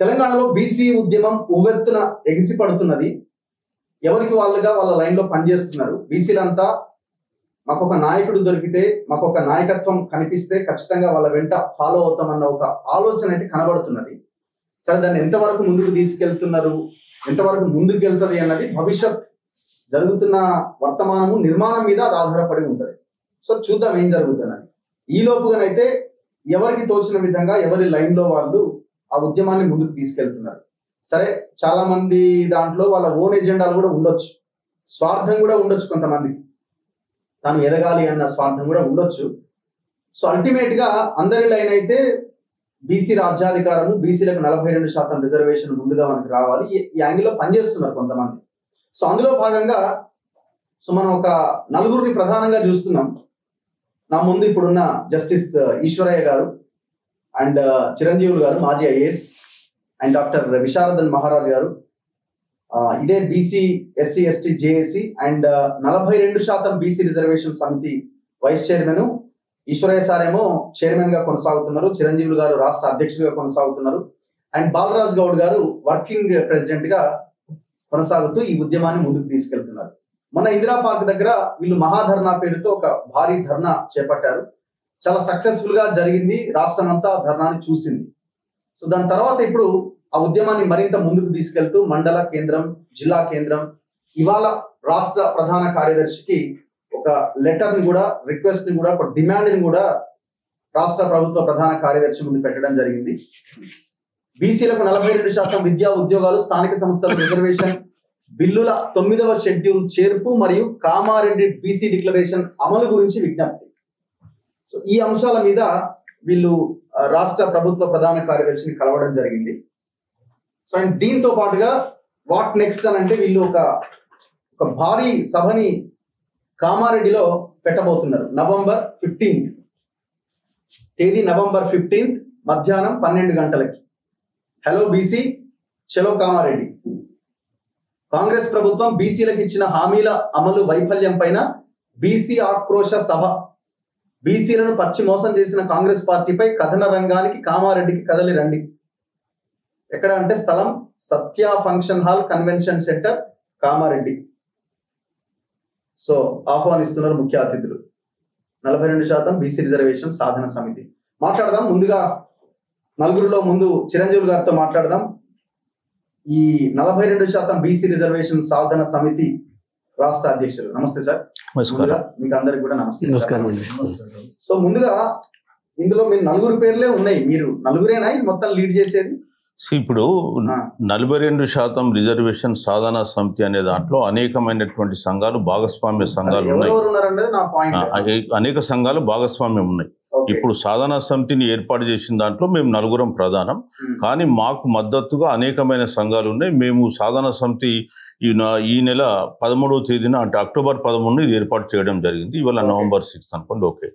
తెలంగాణలో బీసీ ఉద్యమం ఉవ్వెత్తున ఎగిసిపడుతున్నది. ఎవరికి వాళ్ళుగా వాళ్ళ లైన్లో పనిచేస్తున్నారు. బీసీలంతా మాకొక నాయకుడు దొరికితే, మాకొక నాయకత్వం కనిపిస్తే ఖచ్చితంగా వాళ్ళ వెంట ఫాలో అవుతామన్న ఒక ఆలోచన అయితే కనబడుతున్నది. సరే, దాన్ని ఎంతవరకు ముందుకు తీసుకెళ్తున్నారు, ఎంతవరకు ముందుకు వెళ్తుంది అన్నది భవిష్యత్ జరుగుతున్న వర్తమానము నిర్మాణం మీద అది ఆధారపడి ఉంటుంది. సో చూద్దాం ఏం జరుగుతుందని. ఈ లోపుగానైతే ఎవరికి తోచిన విధంగా ఎవరి లైన్లో వాళ్ళు ఆ ఉద్యమాన్ని ముందుకు తీసుకెళ్తున్నారు. సరే, చాలా మంది దాంట్లో వాళ్ళ ఓన్ ఎజెండాలు కూడా ఉండొచ్చు, స్వార్థం కూడా ఉండొచ్చు, కొంతమందికి తాను ఎదగాలి అన్న స్వార్థం కూడా ఉండొచ్చు. సో అల్టిమేట్ గా అందరి లైన్ అయితే బీసీ రాజ్యాధికారము, బీసీలకు 42% రిజర్వేషన్ ముందుగా మనకు రావాలి, ఈ యాంగిల్లో పనిచేస్తున్నారు కొంతమంది. సో అందులో భాగంగా మనం ఒక నలుగురిని ప్రధానంగా చూస్తున్నాం. నా ముందు ఇప్పుడున్న జస్టిస్ ఈశ్వరయ్య గారు అండ్ చిరంజీవులు గారు, మాజీ IAS, and doctor Visharadan Maharaj గారు, ఇదే BC SC ST JAC and 42% BC reservation సమితి వైస్ చైర్మన్. ఈశ్వరయ్య సార్ ఏమో చైర్మన్ గా కొనసాగుతున్నారు, చిరంజీవులు గారు రాష్ట్ర అధ్యక్షుడిగా కొనసాగుతున్నారు, అండ్ బాలరాజ్ గౌడ్ గారు వర్కింగ్ ప్రెసిడెంట్ గా కొనసాగుతూ ఈ ఉద్యమాన్ని ముందుకు తీసుకెళ్తున్నారు. మన ఇందిరా పార్క్ దగ్గర వీళ్ళు మహాధర్నా పేరుతో ఒక భారీ ధర్నా చేపట్టారు. చాలా సక్సెస్ఫుల్ గా జరిగింది, రాష్ట్రం అంతా ధర్నాని చూసింది. సో దాని తర్వాత ఇప్పుడు ఆ ఉద్యమాన్ని మరింత ముందుకు తీసుకెళ్తూ మండల కేంద్రం, జిల్లా కేంద్రం, ఇవాళ రాష్ట్ర ప్రధాన కార్యదర్శికి ఒక లెటర్ ని కూడా, రిక్వెస్ట్ ని కూడా, ఒక డిమాండ్ ని కూడా రాష్ట్ర ప్రభుత్వ ప్రధాన కార్యదర్శి ముందు పెట్టడం జరిగింది. బీసీలకు 42% విద్యా ఉద్యోగాలు, స్థానిక సంస్థల రిజర్వేషన్ బిల్లుల 9వ షెడ్యూల్ చేర్పు మరియు కామారెడ్డి బీసీ డిక్లరేషన్ అమలు గురించి విజ్ఞప్తి. సో ఈ అంశాల మీద వీళ్ళు రాష్ట్ర ప్రభుత్వ ప్రధాన కార్యదర్శిని కలవడం జరిగింది. సో అండ్ దీంతో పాటుగా వాట్ నెక్స్ట్ అని అంటే వీళ్ళు ఒక భారీ సభని కామారెడ్డిలో పెట్టబోతున్నారు. నవంబర్ 15 తేదీ, నవంబర్ 15 మధ్యాహ్నం 12 గంటలకి. హలో బీసీ, చలో కామారెడ్డి. కాంగ్రెస్ ప్రభుత్వం బీసీలకు ఇచ్చిన హామీల అమలు వైఫల్యం పైన బీసీ ఆక్రోశ సభ. బీసీలను పచ్చి మోసం చేసిన కాంగ్రెస్ పార్టీపై కథన రంగానికి కామారెడ్డికి కదలి రండి. ఎక్కడ అంటే స్థలం Satya function hall, convention centre, Kamareddy. So ఆహ్వానిస్తున్నారు ముఖ్య అతిథులు. 42% బీసీ రిజర్వేషన్ సాధన సమితి. మాట్లాడదాం. ముందుగా నలుగురిలో ముందు చిరంజీవులు గారితో మాట్లాడదాం. ఈ 42% బీసీ రిజర్వేషన్ సాధన సమితి రాష్ట్ర అధ్యక్షులు. నమస్తే సార్. మీకు అందరికి కూడా నమస్తే. సో ముందుగా ఇందులో మీరు నలుగురు పేర్లే ఉన్నాయి, మీరు నలుగురేనా మొత్తం లీడ్ చేసేది? ఇప్పుడు 42% రిజర్వేషన్ సాధన సమితి అనే దాంట్లో అనేకమైనటువంటి సంఘాలు, భాగస్వామ్య సంఘాలు ఉన్నాయి. అనేక సంఘాలు భాగస్వామ్యం ఉన్నాయి. ఇప్పుడు సాధన సమితిని ఏర్పాటు చేసిన దాంట్లో మేము నలుగురం ప్రధానం, కానీ మాకు మద్దతుగా అనేకమైన సంఘాలు ఉన్నాయి. మేము సాధన సమితి ఈ నెల 13వ తేదీన, అంటే అక్టోబర్ 13 ఇది ఏర్పాటు చేయడం జరిగింది. ఇవాళ నవంబర్ 6 అనుకోండి. ఓకే.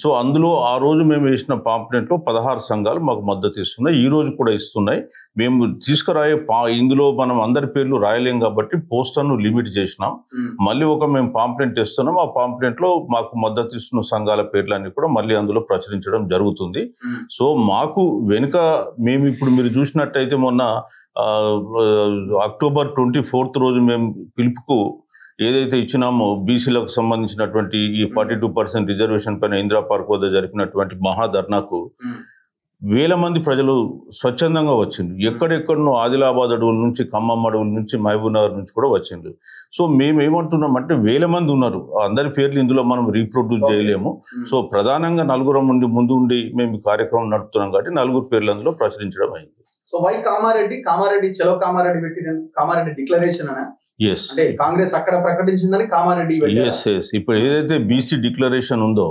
సో అందులో ఆ రోజు మేము వేసిన పాంప్లెంట్లో 16 సంఘాలు మాకు మద్దతు ఇస్తున్నాయి. ఈ రోజు కూడా ఇస్తున్నాయి. మేము తీసుకురాయే ఇందులో మనం అందరి పేర్లు రాయలేం కాబట్టి పోస్టర్ను లిమిట్ చేసినాం. మళ్ళీ మేము పాంప్లెంట్ ఇస్తున్నాం. ఆ పాంప్లెంట్లో మాకు మద్దతు ఇస్తున్న సంఘాల పేర్లన్నీ కూడా మళ్ళీ అందులో ప్రచురించడం జరుగుతుంది. సో మాకు వెనుక మేము ఇప్పుడు మీరు చూసినట్టయితే మొన్న అక్టోబర్ 24 రోజు మేము పిలుపుకు ఏదైతే ఇచ్చినామో బీసీలకు సంబంధించినటువంటి ఈ 42% రిజర్వేషన్ పైన ఇందిరా పార్క్ వద్ద జరిపినటువంటి మహాధర్నాకు వేల మంది ప్రజలు స్వచ్ఛందంగా వచ్చింది. ఎక్కడెక్కడనో ఆదిలాబాద్ అడవుల నుంచి, ఖమ్మం అడవుల నుంచి, మహబూబ్నగర్ నుంచి కూడా వచ్చింది. సో మేము ఏమంటున్నామంటే వేల మంది ఉన్నారు. అందరి పేర్లు ఇందులో మనం రీప్రొడ్యూస్ చేయలేము. సో ప్రధానంగా నలుగురం ముందు ఉండి మేము కార్యక్రమం నడుపుతున్నాం కాబట్టి నలుగురు పేర్లు అందులో ప్రచురించడం అయింది. So why Kamareddy? కామారెడ్డి చలో కామారెడ్డి పెట్టిన కామారెడ్డి డిక్లరేషన్ అనే అంటే కాంగ్రెస్ అక్కడ ప్రకటించిందని కామారెడ్డి. ఇప్పుడు ఏదైతే బీసీ డిక్లరేషన్ ఉందో,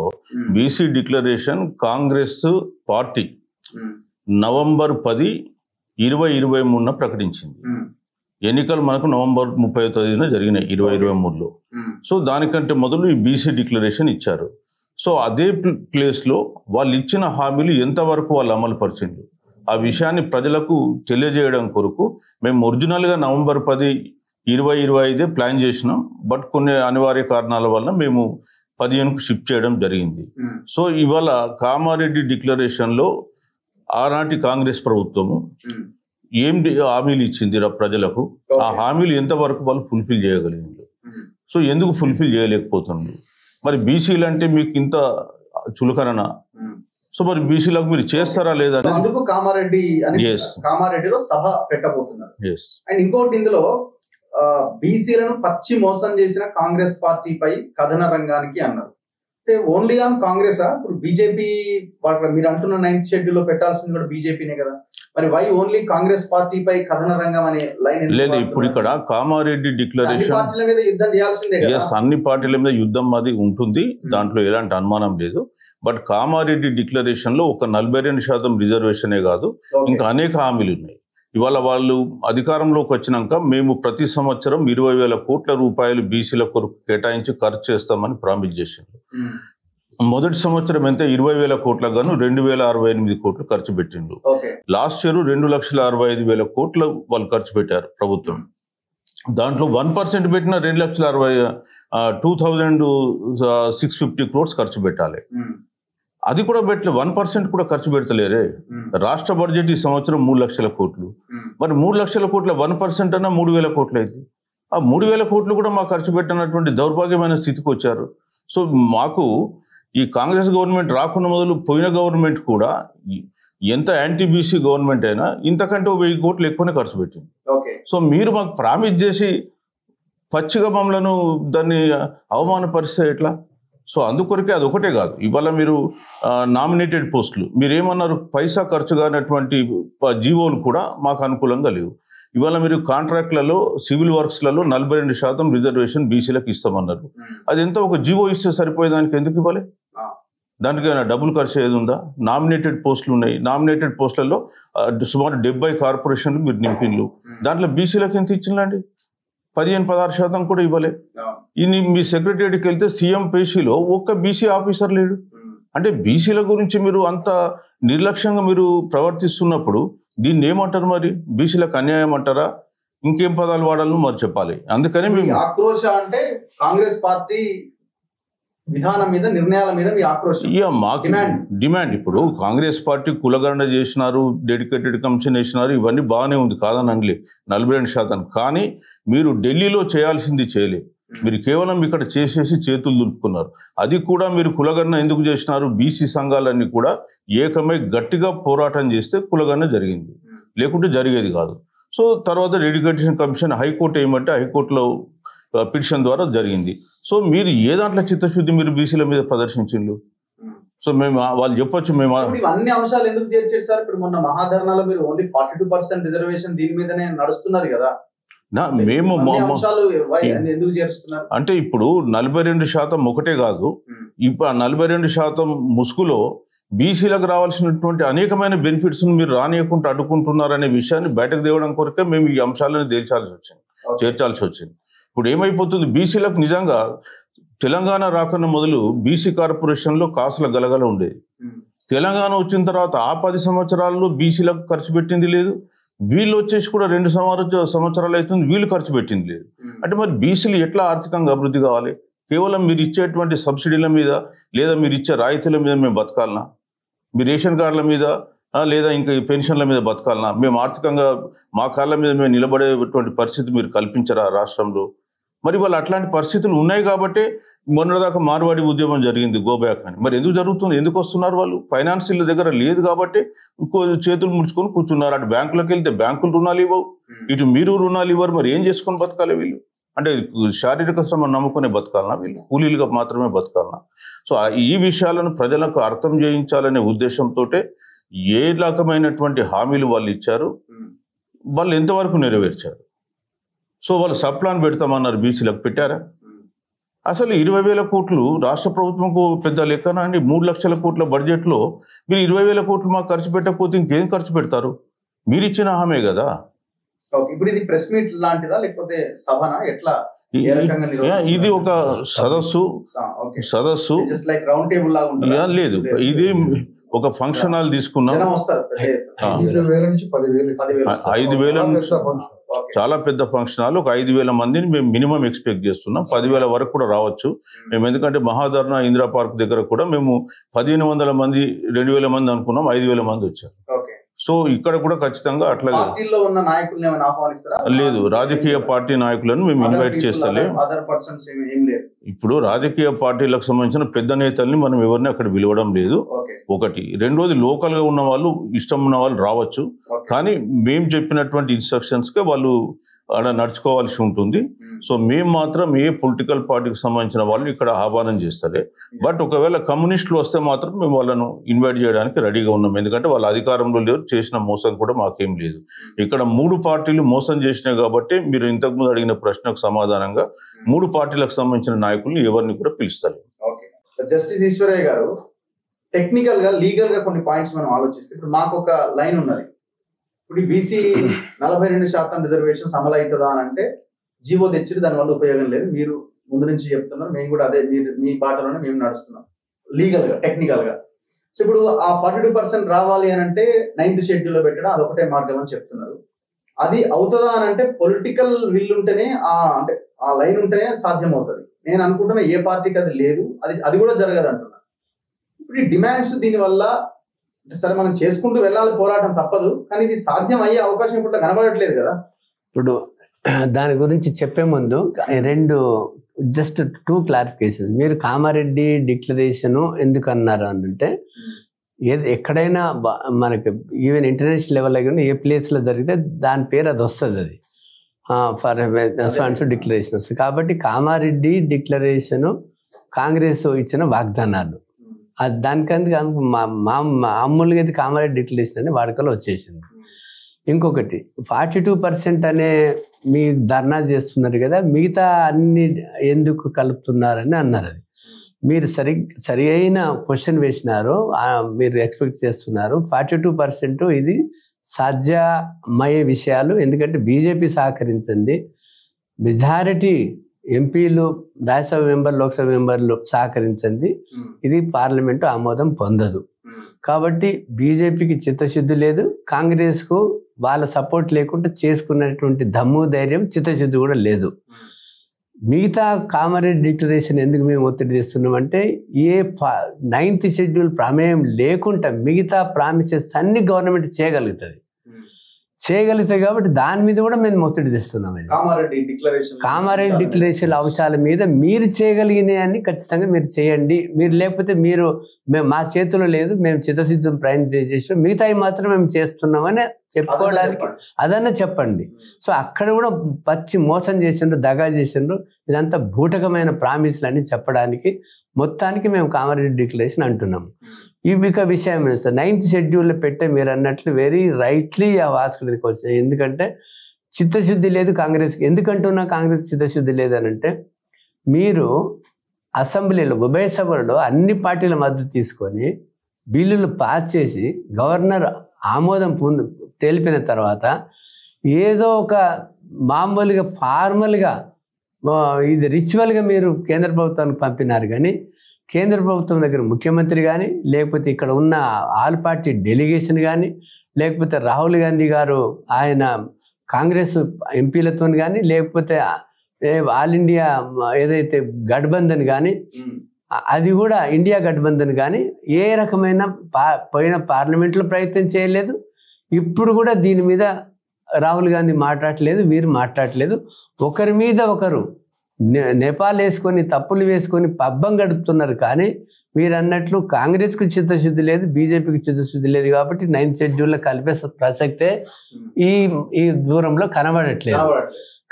BC declaration Congress party November 10, 2023 ప్రకటించింది. ఎన్నికలు మనకు నవంబర్ 30వ తేదీన జరిగినాయి 2023లో. సో దానికంటే మొదలు ఈ బీసీ డిక్లరేషన్ ఇచ్చారు. సో అదే ప్లేస్లో వాళ్ళు ఇచ్చిన హామీలు ఎంతవరకు వాళ్ళు అమలు పరిచింది ఆ విషయాన్ని ప్రజలకు తెలియజేయడం కొరకు మేము ఒరిజినల్గా నవంబర్ 10, 2025 ప్లాన్ చేసినాం. బట్ కొన్ని అనివార్య కారణాల వల్ల మేము 15కు షిఫ్ట్ చేయడం జరిగింది. సో ఇవాళ కామారెడ్డి డిక్లరేషన్లో ఆనాటి కాంగ్రెస్ ప్రభుత్వము ఏం హామీలు ఇచ్చింది ప్రజలకు, ఆ హామీలు ఎంతవరకు వాళ్ళు ఫుల్ఫిల్ చేయగలిగింది, సో ఎందుకు ఫుల్ఫిల్ చేయలేకపోతున్నారు? మరి బీసీలు అంటే మీకు ఇంత చులకన, సో మరి బీసీలకు మీరు చేస్తారా లేదా? అందుకు కామారెడ్డిలో సభ పెట్టబోతున్నారు. అండ్ ఇంకోటి, ఇందులో బీసీలను పచ్చి మోసం చేసిన కాంగ్రెస్ పార్టీపై కథన రంగానికి అన్నారు. అంటే ఓన్లీ ఆన్ కాంగ్రెసా? ఇప్పుడు బీజేపీ మీరు అంటున్న 9th షెడ్యూల్ లో పెట్టాల్సింది కూడా బీజేపీనే కదా, మరి వై ఓన్లీ కాంగ్రెస్ పార్టీపై కథన రంగం అనే లైన్ లేదు? ఇప్పుడు ఇక్కడ కామారెడ్డి డిక్లరేషన్ పార్టీల మీద యుద్ధం చేయాల్సిందే కదా. అన్ని పార్టీల మీద యుద్ధం అది ఉంటుంది, దాంట్లో ఎలాంటి అనుమానం లేదు. బట్ కామారెడ్డి డిక్లరేషన్ లో ఒక 42% రిజర్వేషనే కాదు, ఇంకా అనేక హామీలు ఉన్నాయి. ఇవాళ వాళ్ళు అధికారంలోకి వచ్చినాక మేము ప్రతి సంవత్సరం 20,000 కోట్ల రూపాయలు బీసీల కొరకు కేటాయించి ఖర్చు చేస్తామని ప్రామిస్ చేసింది. మొదటి సంవత్సరం ఎంత 20,000 కోట్లకు గాను 2,068 కోట్లు ఖర్చు పెట్టిండు. లాస్ట్ ఇయర్ 2,65,000 కోట్లు వాళ్ళు ఖర్చు పెట్టారు ప్రభుత్వం. దాంట్లో 1% పెట్టిన 2,62,650 crores ఖర్చు పెట్టాలి. అది కూడా పెట్టలే, 1% కూడా ఖర్చు పెడతలేరే. రాష్ట్ర బడ్జెట్ ఈ సంవత్సరం 3 లక్షల కోట్లు. మరి 3 లక్షల కోట్ల 1% అన్నా 3,000 కోట్లు అయింది. ఆ 3,000 కోట్లు కూడా మాకు ఖర్చు పెట్టినటువంటి దౌర్భాగ్యమైన స్థితికి వచ్చారు. సో మాకు ఈ కాంగ్రెస్ గవర్నమెంట్ రాకుండా మొదలు పోయిన గవర్నమెంట్ కూడా ఎంత యాంటీ బీసీ గవర్నమెంట్ అయినా ఇంతకంటే 1000 కోట్లు ఎక్కువనే ఖర్చు పెట్టింది. సో మీరు మాకు ప్రామిస్ చేసి పచ్చిగా మమ్మలను దాన్ని అవమానపరిస్తే ఎట్లా? సో అందుకొరకే అది ఒకటే కాదు, ఇవాళ మీరు నామినేటెడ్ పోస్టులు మీరేమన్నారు, పైసా ఖర్చు కానటువంటి జీవోలు కూడా మాకు అనుకూలంగా లేవు. ఇవాళ మీరు కాంట్రాక్ట్లలో సివిల్ వర్క్స్లలో 42% రిజర్వేషన్ బీసీలకు ఇస్తామన్నారు. అది ఎంత ఒక జీవో ఇస్తే సరిపోయేదానికి ఎందుకు ఇవ్వాలి? దానికి డబ్బులు ఖర్చు ఏది ఉందా? నామినేటెడ్ పోస్టులు ఉన్నాయి, నామినేటెడ్ పోస్టులలో సుమారు 70 కార్పొరేషన్లు మీరు నింపిన్లు, దాంట్లో బీసీలకు ఎంత ఇచ్చిందండి? 15-16% కూడా ఇవ్వలే. ఇది మీ సెక్రటరీకి వెళ్తే సీఎం పేషీలో ఒక్క బీసీ ఆఫీసర్ లేడు. అంటే బీసీల గురించి మీరు అంత నిర్లక్ష్యంగా మీరు ప్రవర్తిస్తున్నప్పుడు దీన్ని ఏమంటారు? మరి బీసీలకు అన్యాయం అంటారా? ఇంకేం పదాలు వాడాలను మరి చెప్పాలి. అందుకని మేము ఆక్రోశ అంటే కాంగ్రెస్ పార్టీ విధానం మీద, నిర్ణయాల మీద మీ ఆక్రోశం. మాకు డిమాండ్. ఇప్పుడు కాంగ్రెస్ పార్టీ కులగణన చేసినారు, డెడికేటెడ్ కమిషన్ వేసినారు, ఇవన్నీ బాగానే ఉంది కాదని అనలే 42%. కానీ మీరు ఢిల్లీలో చేయాల్సింది చేయలే, మీరు కేవలం ఇక్కడ చేసేసి చేతులు దులుపుకున్నారు. అది కూడా మీరు కులగణన ఎందుకు చేసినారు? బీసీ సంఘాలన్నీ కూడా ఏకమై గట్టిగా పోరాటం చేస్తే కులగణన జరిగింది, లేకుంటే జరిగేది కాదు. సో తర్వాత డెడికేటెడ్ కమిషన్ హైకోర్టు ఏమంటే హైకోర్టులో పిటిషన్ ద్వారా జరిగింది. సో మీరు ఏ దాంట్లో చిత్తశుద్ధి మీరు బీసీల మీద ప్రదర్శించిండ్రు? సో మేము వాళ్ళు చెప్పొచ్చు మేము అన్ని అంశాలు ఎందుకు చేర్చారు సార్? ఇప్పుడు మొన్న మహాధర్నాలో మీరు ఓన్లీ 42% రిజర్వేషన్ దీని మీదనే నడుస్తున్నది కదా, మేము ఎందుకు చేరుస్తున్నారు? అంటే ఇప్పుడు 42% ఒకటే కాదు, ఇప్పుడు 42% ముసుగులో బీసీలకు రావాల్సినటువంటి అనేకమైన బెనిఫిట్స్ మీరు రానియకుండా అడ్డుకుంటున్నారనే విషయాన్ని బయటకు తేవడం కొరకే మేము ఈ అంశాలను చేర్చాల్సి వచ్చింది. ఇప్పుడు ఏమైపోతుంది, బీసీలకు నిజంగా తెలంగాణ రాకన్నా మొదలు బీసీ కార్పొరేషన్లో కాసుల గలగల ఉండేది. తెలంగాణ వచ్చిన తర్వాత ఆ 10 సంవత్సరాల్లో బీసీలకు ఖర్చు పెట్టింది లేదు, వీళ్ళు వచ్చేసి కూడా 2 సంవత్సరాలు అవుతుంది వీళ్ళు ఖర్చు పెట్టింది లేదు. అంటే మరి బీసీలు ఎట్లా ఆర్థికంగా అభివృద్ధి కావాలి? కేవలం మీరు ఇచ్చేటువంటి సబ్సిడీల మీద లేదా మీరు ఇచ్చే రాయితీల మీద మేము బతకాలనా? మీ రేషన్ కార్డుల మీద లేదా ఇంకా ఈ పెన్షన్ల మీద బతకాలనా? మేము ఆర్థికంగా మా కాళ్ళ మీద మేము నిలబడేటువంటి పరిస్థితి మీరు కల్పించరా రాష్ట్రంలో? మరి వాళ్ళు అట్లాంటి పరిస్థితులు ఉన్నాయి కాబట్టి మొన్నదాకా మార్వాడి ఉద్యమం జరిగింది, గోబ్యాక్ అని. మరి ఎందుకు జరుగుతుంది? ఎందుకు వస్తున్నారు వాళ్ళు? ఫైనాన్షియల్ దగ్గర లేదు కాబట్టి చేతులు ముడుచుకొని కూర్చున్నారు. అటు బ్యాంకులకు వెళ్తే బ్యాంకులు రుణాలు ఇవ్వవు, ఇటు మీరు రుణాలు ఇవ్వరు. మరి ఏం చేసుకొని బతకాలి వీళ్ళు? అంటే శారీరక శ్రమ నమ్ముకునే బతకాలన్నా వీళ్ళు? కూలీలుగా మాత్రమే బతకాలన్నా? సో ఈ విషయాలను ప్రజలకు అర్థం చేయించాలనే ఉద్దేశంతో ఏ రకమైనటువంటి హామీలు వాళ్ళు ఇచ్చారు, వాళ్ళు ఎంతవరకు నెరవేర్చారు? సో వాళ్ళు సబ్ ప్లాన్ పెడతామన్నారు, బీసీలకు పెట్టారా? అసలు 20,000 కోట్లు రాష్ట్ర ప్రభుత్వంకు పెద్ద లెక్కన అండి. 3 లక్షల కోట్ల బడ్జెట్లో మీరు 20,000 కోట్లు మాకు ఖర్చు పెట్టకపోతే ఇంకేం ఖర్చు పెడతారు? మీరు ఇచ్చిన హామీ కదా. ఇప్పుడు ఇది ప్రెస్ మీట్ లాంటిదా లేకపోతే సభనా? ఎట్లా? ఇది ఒక సదస్సు లేదు, ఇది ఒక ఫంక్షన్ హాల్ తీసుకున్నాం. 5,000 చాలా పెద్ద ఫంక్షన్ హాల్, ఒక 5,000 మందిని మేము మినిమం ఎక్స్పెక్ట్ చేస్తున్నాం. 10,000 వరకు కూడా రావచ్చు మేము, ఎందుకంటే మహాధర్నా ఇందిరా పార్క్ దగ్గర కూడా మేము 1,500 మంది 2,000 మంది అనుకున్నాం, 5,000 మంది వచ్చారు. సో ఇక్కడ కూడా ఖచ్చితంగా అట్లా పార్టీలో ఉన్న నాయకులను ఏమైనా ఆహ్వానిస్తారా? లేదు, రాజకీయ పార్టీ నాయకులను మేము ఇన్వైట్ చేస్తలే. ఇప్పుడు రాజకీయ పార్టీలకు సంబంధించిన పెద్ద నేతల్ని మనం ఎవరిని అక్కడ పిలవడం లేదు. ఒకటి. రెండోది, లోకల్ గా ఉన్న వాళ్ళు, ఇష్టం ఉన్న వాళ్ళు రావచ్చు, కానీ మేము చెప్పినటువంటి ఇన్స్ట్రక్షన్స్ కే వాళ్ళు అలా నడుచుకోవాల్సి ఉంటుంది. సో మేము మాత్రం ఏ పొలిటికల్ పార్టీకి సంబంధించిన వాళ్ళని ఇక్కడ ఆహ్వానం చేస్తలే. బట్ ఒకవేళ కమ్యూనిస్టులు వస్తే మాత్రం మేము వాళ్ళను ఇన్వైట్ చేయడానికి రెడీగా ఉన్నాం. ఎందుకంటే వాళ్ళ అధికారంలో లేరు, చేసిన మోసం కూడా మాకేం లేదు. ఇక్కడ 3 పార్టీలు మోసం చేసినాయి కాబట్టి మీరు ఇంతకుముందు అడిగిన ప్రశ్నకు సమాధానంగా 3 పార్టీలకు సంబంధించిన నాయకుల్ని ఎవరిని కూడా పిలుస్తారు. జస్టిస్ ఈశ్వరయ్య గారు, టెక్నికల్ గా, లీగల్ గా కొన్ని పాయింట్స్ మనం ఆలోచిస్తే, ఇప్పుడు మాకు ఒక లైన్ ఉన్నది. ఇప్పుడు బీసీ 42% రిజర్వేషన్స్ అమలు అవుతుందా అని అంటే జీవో తెచ్చి దానివల్ల ఉపయోగం లేదు. మీరు ముందు నుంచి చెప్తున్నారు, మేము కూడా అదే మీ బాటలోనే మేము నడుస్తున్నాం లీగల్ గా, టెక్నికల్ గా. సో ఇప్పుడు ఆ 42% రావాలి అని అంటే 9th షెడ్యూల్ లో పెట్టడం అదొకటే మార్గం అని చెప్తున్నారు. అది అవుతుందా అని అంటే పొలిటికల్ విల్ ఉంటేనే, అంటే ఆ లైన్ ఉంటేనే సాధ్యం అవుతుంది. నేను అనుకుంటున్నా ఏ పార్టీకి అది లేదు, అది కూడా జరగదు అంటున్నా. ఇప్పుడు ఈ డిమాండ్స్ దీనివల్ల సరే మనం చేసుకుంటూ వెళ్ళాలి, పోరాటం తప్పదు, కానీ ఇది సాధ్యం అయ్యే అవకాశం ఇప్పుడు కనబడట్లేదు కదా. ఇప్పుడు దాని గురించి చెప్పే ముందు జస్ట్ 2 క్లారిఫికేషన్. మీరు కామారెడ్డి డిక్లరేషన్ ఎందుకు అన్నారు అంటే, ఎక్కడైనా మనకి ఈవెన్ ఇంటర్నేషనల్ లెవెల్ కానీ ఏ ప్లేస్లో జరిగితే దాని పేరు అది వస్తుంది, అది ఫర్ డిక్లరేషన్ వస్తుంది. కాబట్టి కామారెడ్డి డిక్లరేషను కాంగ్రెస్ ఇచ్చిన వాగ్దానాలు, దానికందుకు మామూలుగా అయితే కామారెడ్డి డిక్లరేషన్ అని వాడుకలో వచ్చేసింది. ఇంకొకటి 42% అనే మీ ధర్నా చేస్తున్నారు కదా, మిగతా అన్ని ఎందుకు కలుపుతున్నారని అన్నారు. అది మీరు సరి అయిన క్వశ్చన్ వేసినారు, మీరు ఎక్స్పెక్ట్ చేస్తున్నారు. 42% ఇది సాధ్యమయ్యే విషయాలు, ఎందుకంటే బీజేపీ సహకరించింది, మెజారిటీ ఎంపీలు, రాజ్యసభ మెంబర్లు, లోక్సభ మెంబర్లు సహకరించింది, ఇది పార్లమెంటు ఆమోదం పొందదు. కాబట్టి బీజేపీకి చిత్తశుద్ధి లేదు, కాంగ్రెస్కు వాళ్ళ సపోర్ట్ లేకుండా చేసుకున్నటువంటి దమ్ము, ధైర్యం, చిత్తశుద్ధి కూడా లేదు. మిగతా కామారెడ్డి డిక్లరేషన్ ఎందుకు మేము ఒత్తిడి తెస్తున్నామంటే, 9th షెడ్యూల్ ప్రమేయం లేకుండా మిగతా ప్రామిసెస్ అన్ని గవర్నమెంట్ చేయగలుగుతుంది కాబట్టి దాని మీద కూడా మేము ఒత్తిడి తెస్తున్నాం. కామారెడ్డి డిక్లరేషన్ అంశాల మీద మీరు చేయగలిగినాయని ఖచ్చితంగా మీరు చేయండి. మీరు లేకపోతే మా చేతిలో లేదు, మేము చిత్తశుద్ధం ప్రయత్నం చేసాం, మిగతాయి మాత్రం మేము చేస్తున్నామని చెప్పుకోవడానికి అదన్నా చెప్పండి. సో అక్కడ కూడా పచ్చి మోసం చేసిండ్రు, దగా చేసిండ్రు, ఇదంతా భూటకమైన ప్రామిస్లు అని చెప్పడానికి మొత్తానికి మేము కామారెడ్డి డిక్లరేషన్ అంటున్నాం. ఇక విషయం 9th షెడ్యూల్లో పెట్టే మీరు అన్నట్లు వెరీ రైట్లీ ఆస్క్డ్ క్వశ్చన్. ఎందుకంటే చిత్తశుద్ధి లేదు కాంగ్రెస్కి. ఎందుకంటున్నా కాంగ్రెస్ చిత్తశుద్ధి లేదనంటే, మీరు అసెంబ్లీలో, ఉభయ సభలలో అన్ని పార్టీల మద్దతు తీసుకొని బిల్లులు పాస్ చేసి గవర్నర్ ఆమోదం తెలిపిన తర్వాత ఏదో ఒక మామూలుగా ఫార్మల్గా ఇది రిచువల్గా మీరు కేంద్ర ప్రభుత్వానికి పంపినారు. కానీ కేంద్ర ప్రభుత్వం దగ్గర ముఖ్యమంత్రి కానీ, లేకపోతే ఇక్కడ ఉన్న ఆల్ పార్టీ డెలిగేషన్ కానీ, లేకపోతే రాహుల్ గాంధీ గారు ఆయన కాంగ్రెస్ ఎంపీలతో కానీ, లేకపోతే ఆల్ ఇండియా ఏదైతే గఠబంధన్ కానీ, అది కూడా ఇండియా గఠబంధన్ కానీ ఏ రకమైన పోయిన పార్లమెంట్లో ప్రయత్నం చేయలేదు. ఇప్పుడు కూడా దీని మీద రాహుల్ గాంధీ మాట్లాడలేదు, వీరు మాట్లాడలేదు. ఒకరి మీద ఒకరు నేపాల్ వేసుకొని, తప్పులు వేసుకొని పబ్బం గడుపుతున్నారు. కానీ మీరు అన్నట్లు కాంగ్రెస్కు చిత్తశుద్ధి లేదు, బీజేపీకి చిత్తశుద్ధి లేదు. కాబట్టి 9th షెడ్యూల్లో కలిపే ప్రసక్తే ఈ దూరంలో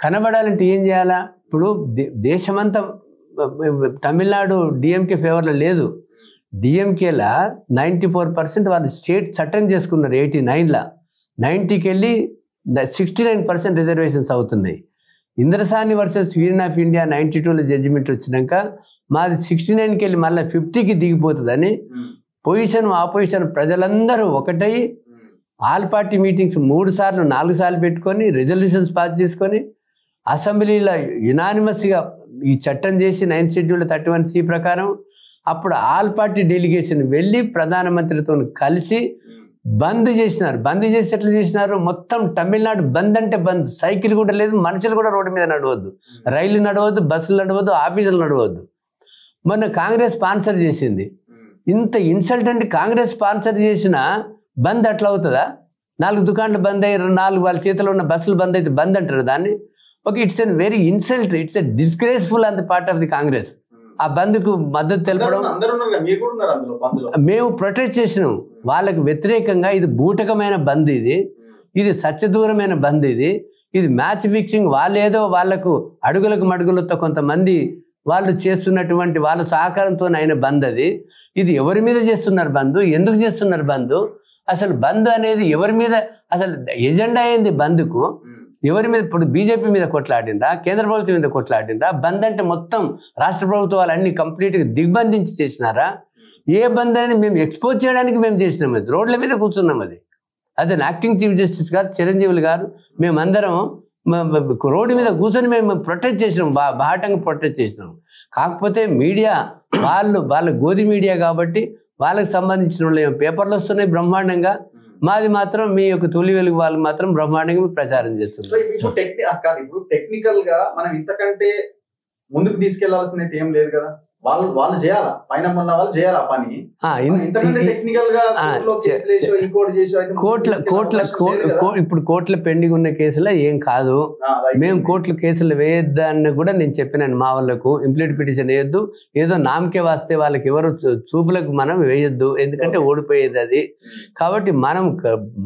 కనబడాలంటే ఏం చేయాలా? ఇప్పుడు దేశమంతా తమిళనాడు డిఎంకే ఫేవర్లో లేదు. డిఎంకేలా 94% వాళ్ళు స్టేట్ చట్టం చేసుకున్నారు. 89లో 90కి వెళ్ళి 69% రిజర్వేషన్స్ అవుతున్నాయి. Indra Sawhney versus union of India 92లో judgement వచ్చినాక మాది 69కి వెళ్ళి మళ్ళీ 50కి దిగిపోతుందని ఆపోజిషన్ ప్రజలందరూ ఒకటై ఆల్ పార్టీ మీటింగ్స్ 3 సార్లు 4 సార్లు పెట్టుకొని రెజల్యూషన్స్ పాస్ చేసుకొని అసెంబ్లీలో యునానిమస్గా ఈ చట్టం చేసి 9th షెడ్యూల్ 31C ప్రకారం అప్పుడు ఆల్ పార్టీ డెలిగేషన్ వెళ్ళి ప్రధానమంత్రితో కలిసి బంద్ చేసినారు. బంద్ చేసి ఎట్లా చేసినారు? మొత్తం తమిళనాడు బంద్ అంటే బంద్, సైకిల్ కూడా లేదు, మనుషులు కూడా రోడ్డు మీద నడవద్దు, రైలు నడవద్దు, బస్సులు నడవద్దు, ఆఫీసులు నడవద్దు. మొన్న కాంగ్రెస్ స్పాన్సర్ చేసింది. ఇంత ఇన్సల్ట్ అంటే కాంగ్రెస్ స్పాన్సర్ చేసిన బంద్ అట్లా అవుతుందా? 4 దుకాణాలు బంద్ అయ్యారు, 4 వాళ్ళ చేతిలో ఉన్న బస్సులు బంద్ అయితే బంద్ అంటారు దాన్ని. Okay, it's an very insult, it's a disgraceful on the part of the Congress. ఆ బంద్కు మద్దతు తెలపడం, మేము ప్రొటెస్ట్ చేసినాం వాళ్ళకు వ్యతిరేకంగా. ఇది బూటకమైన బంద్, ఇది సత్యదూరమైన బంద్, ఇది మ్యాచ్ ఫిక్సింగ్. వాళ్ళు ఏదో వాళ్ళకు అడుగులకు మడుగులతో కొంతమంది వాళ్ళు చేస్తున్నటువంటి వాళ్ళ సహకారంతో అయిన బంద్ అది. ఇది ఎవరి మీద చేస్తున్నారు బంద్, ఎందుకు చేస్తున్నారు బంద్, అసలు బంద్ అనేది ఎవరి మీద, అసలు ఎజెండా అయింది బంద్కు ఎవరి మీద? ఇప్పుడు బీజేపీ మీద కొట్లాడిందా, కేంద్ర ప్రభుత్వం మీద కొట్లాడిందా? బంద్ అంటే మొత్తం రాష్ట్ర ప్రభుత్వాలు అన్ని కంప్లీట్గా దిగ్బంధించి చేసినారా? ఏ బంద్ అని మేము ఎక్స్పోజ్ చేయడానికి మేము చేసినాం, అది రోడ్ల మీద కూర్చున్నాం. అది యాక్టింగ్ చీఫ్ జస్టిస్ గారు చిరంజీవులు గారు మేమందరం రోడ్డు మీద కూర్చొని మేము ప్రొటెస్ట్ చేసినాం, బాహటంగా ప్రొటెస్ట్ చేసినాం. కాకపోతే మీడియా వాళ్ళ గోధి మీడియా కాబట్టి వాళ్ళకి సంబంధించిన వాళ్ళు పేపర్లు వస్తున్నాయి బ్రహ్మాండంగా, మాది మాత్రం మీ యొక్క తొలి వెలుగు వాళ్ళు మాత్రం బ్రహ్మాండంగా ప్రచారం చేస్తున్నారు. ఇప్పుడు టెక్నికల్ గా మనం ఇంతకంటే ముందుకు తీసుకెళ్లాల్సినది ఏం లేదు కదా, వాళ్ళు చేయాలా, పైన ఉన్న వాళ్ళు చేయాలా పని. ఇప్పుడు కోర్టుల పెండింగ్ ఉన్న కేసులో ఏం కాదు, మేము కోర్టుల కేసులు వేయొద్దని కూడా నేను చెప్పినాను మా వాళ్ళకు. ఇంప్లీట్ పిటిషన్ వేయొద్దు, ఏదో నామకే వస్తే వాళ్ళకి ఎవరు చూపులకు మనం వేయొద్దు, ఎందుకంటే ఓడిపోయేది అది. కాబట్టి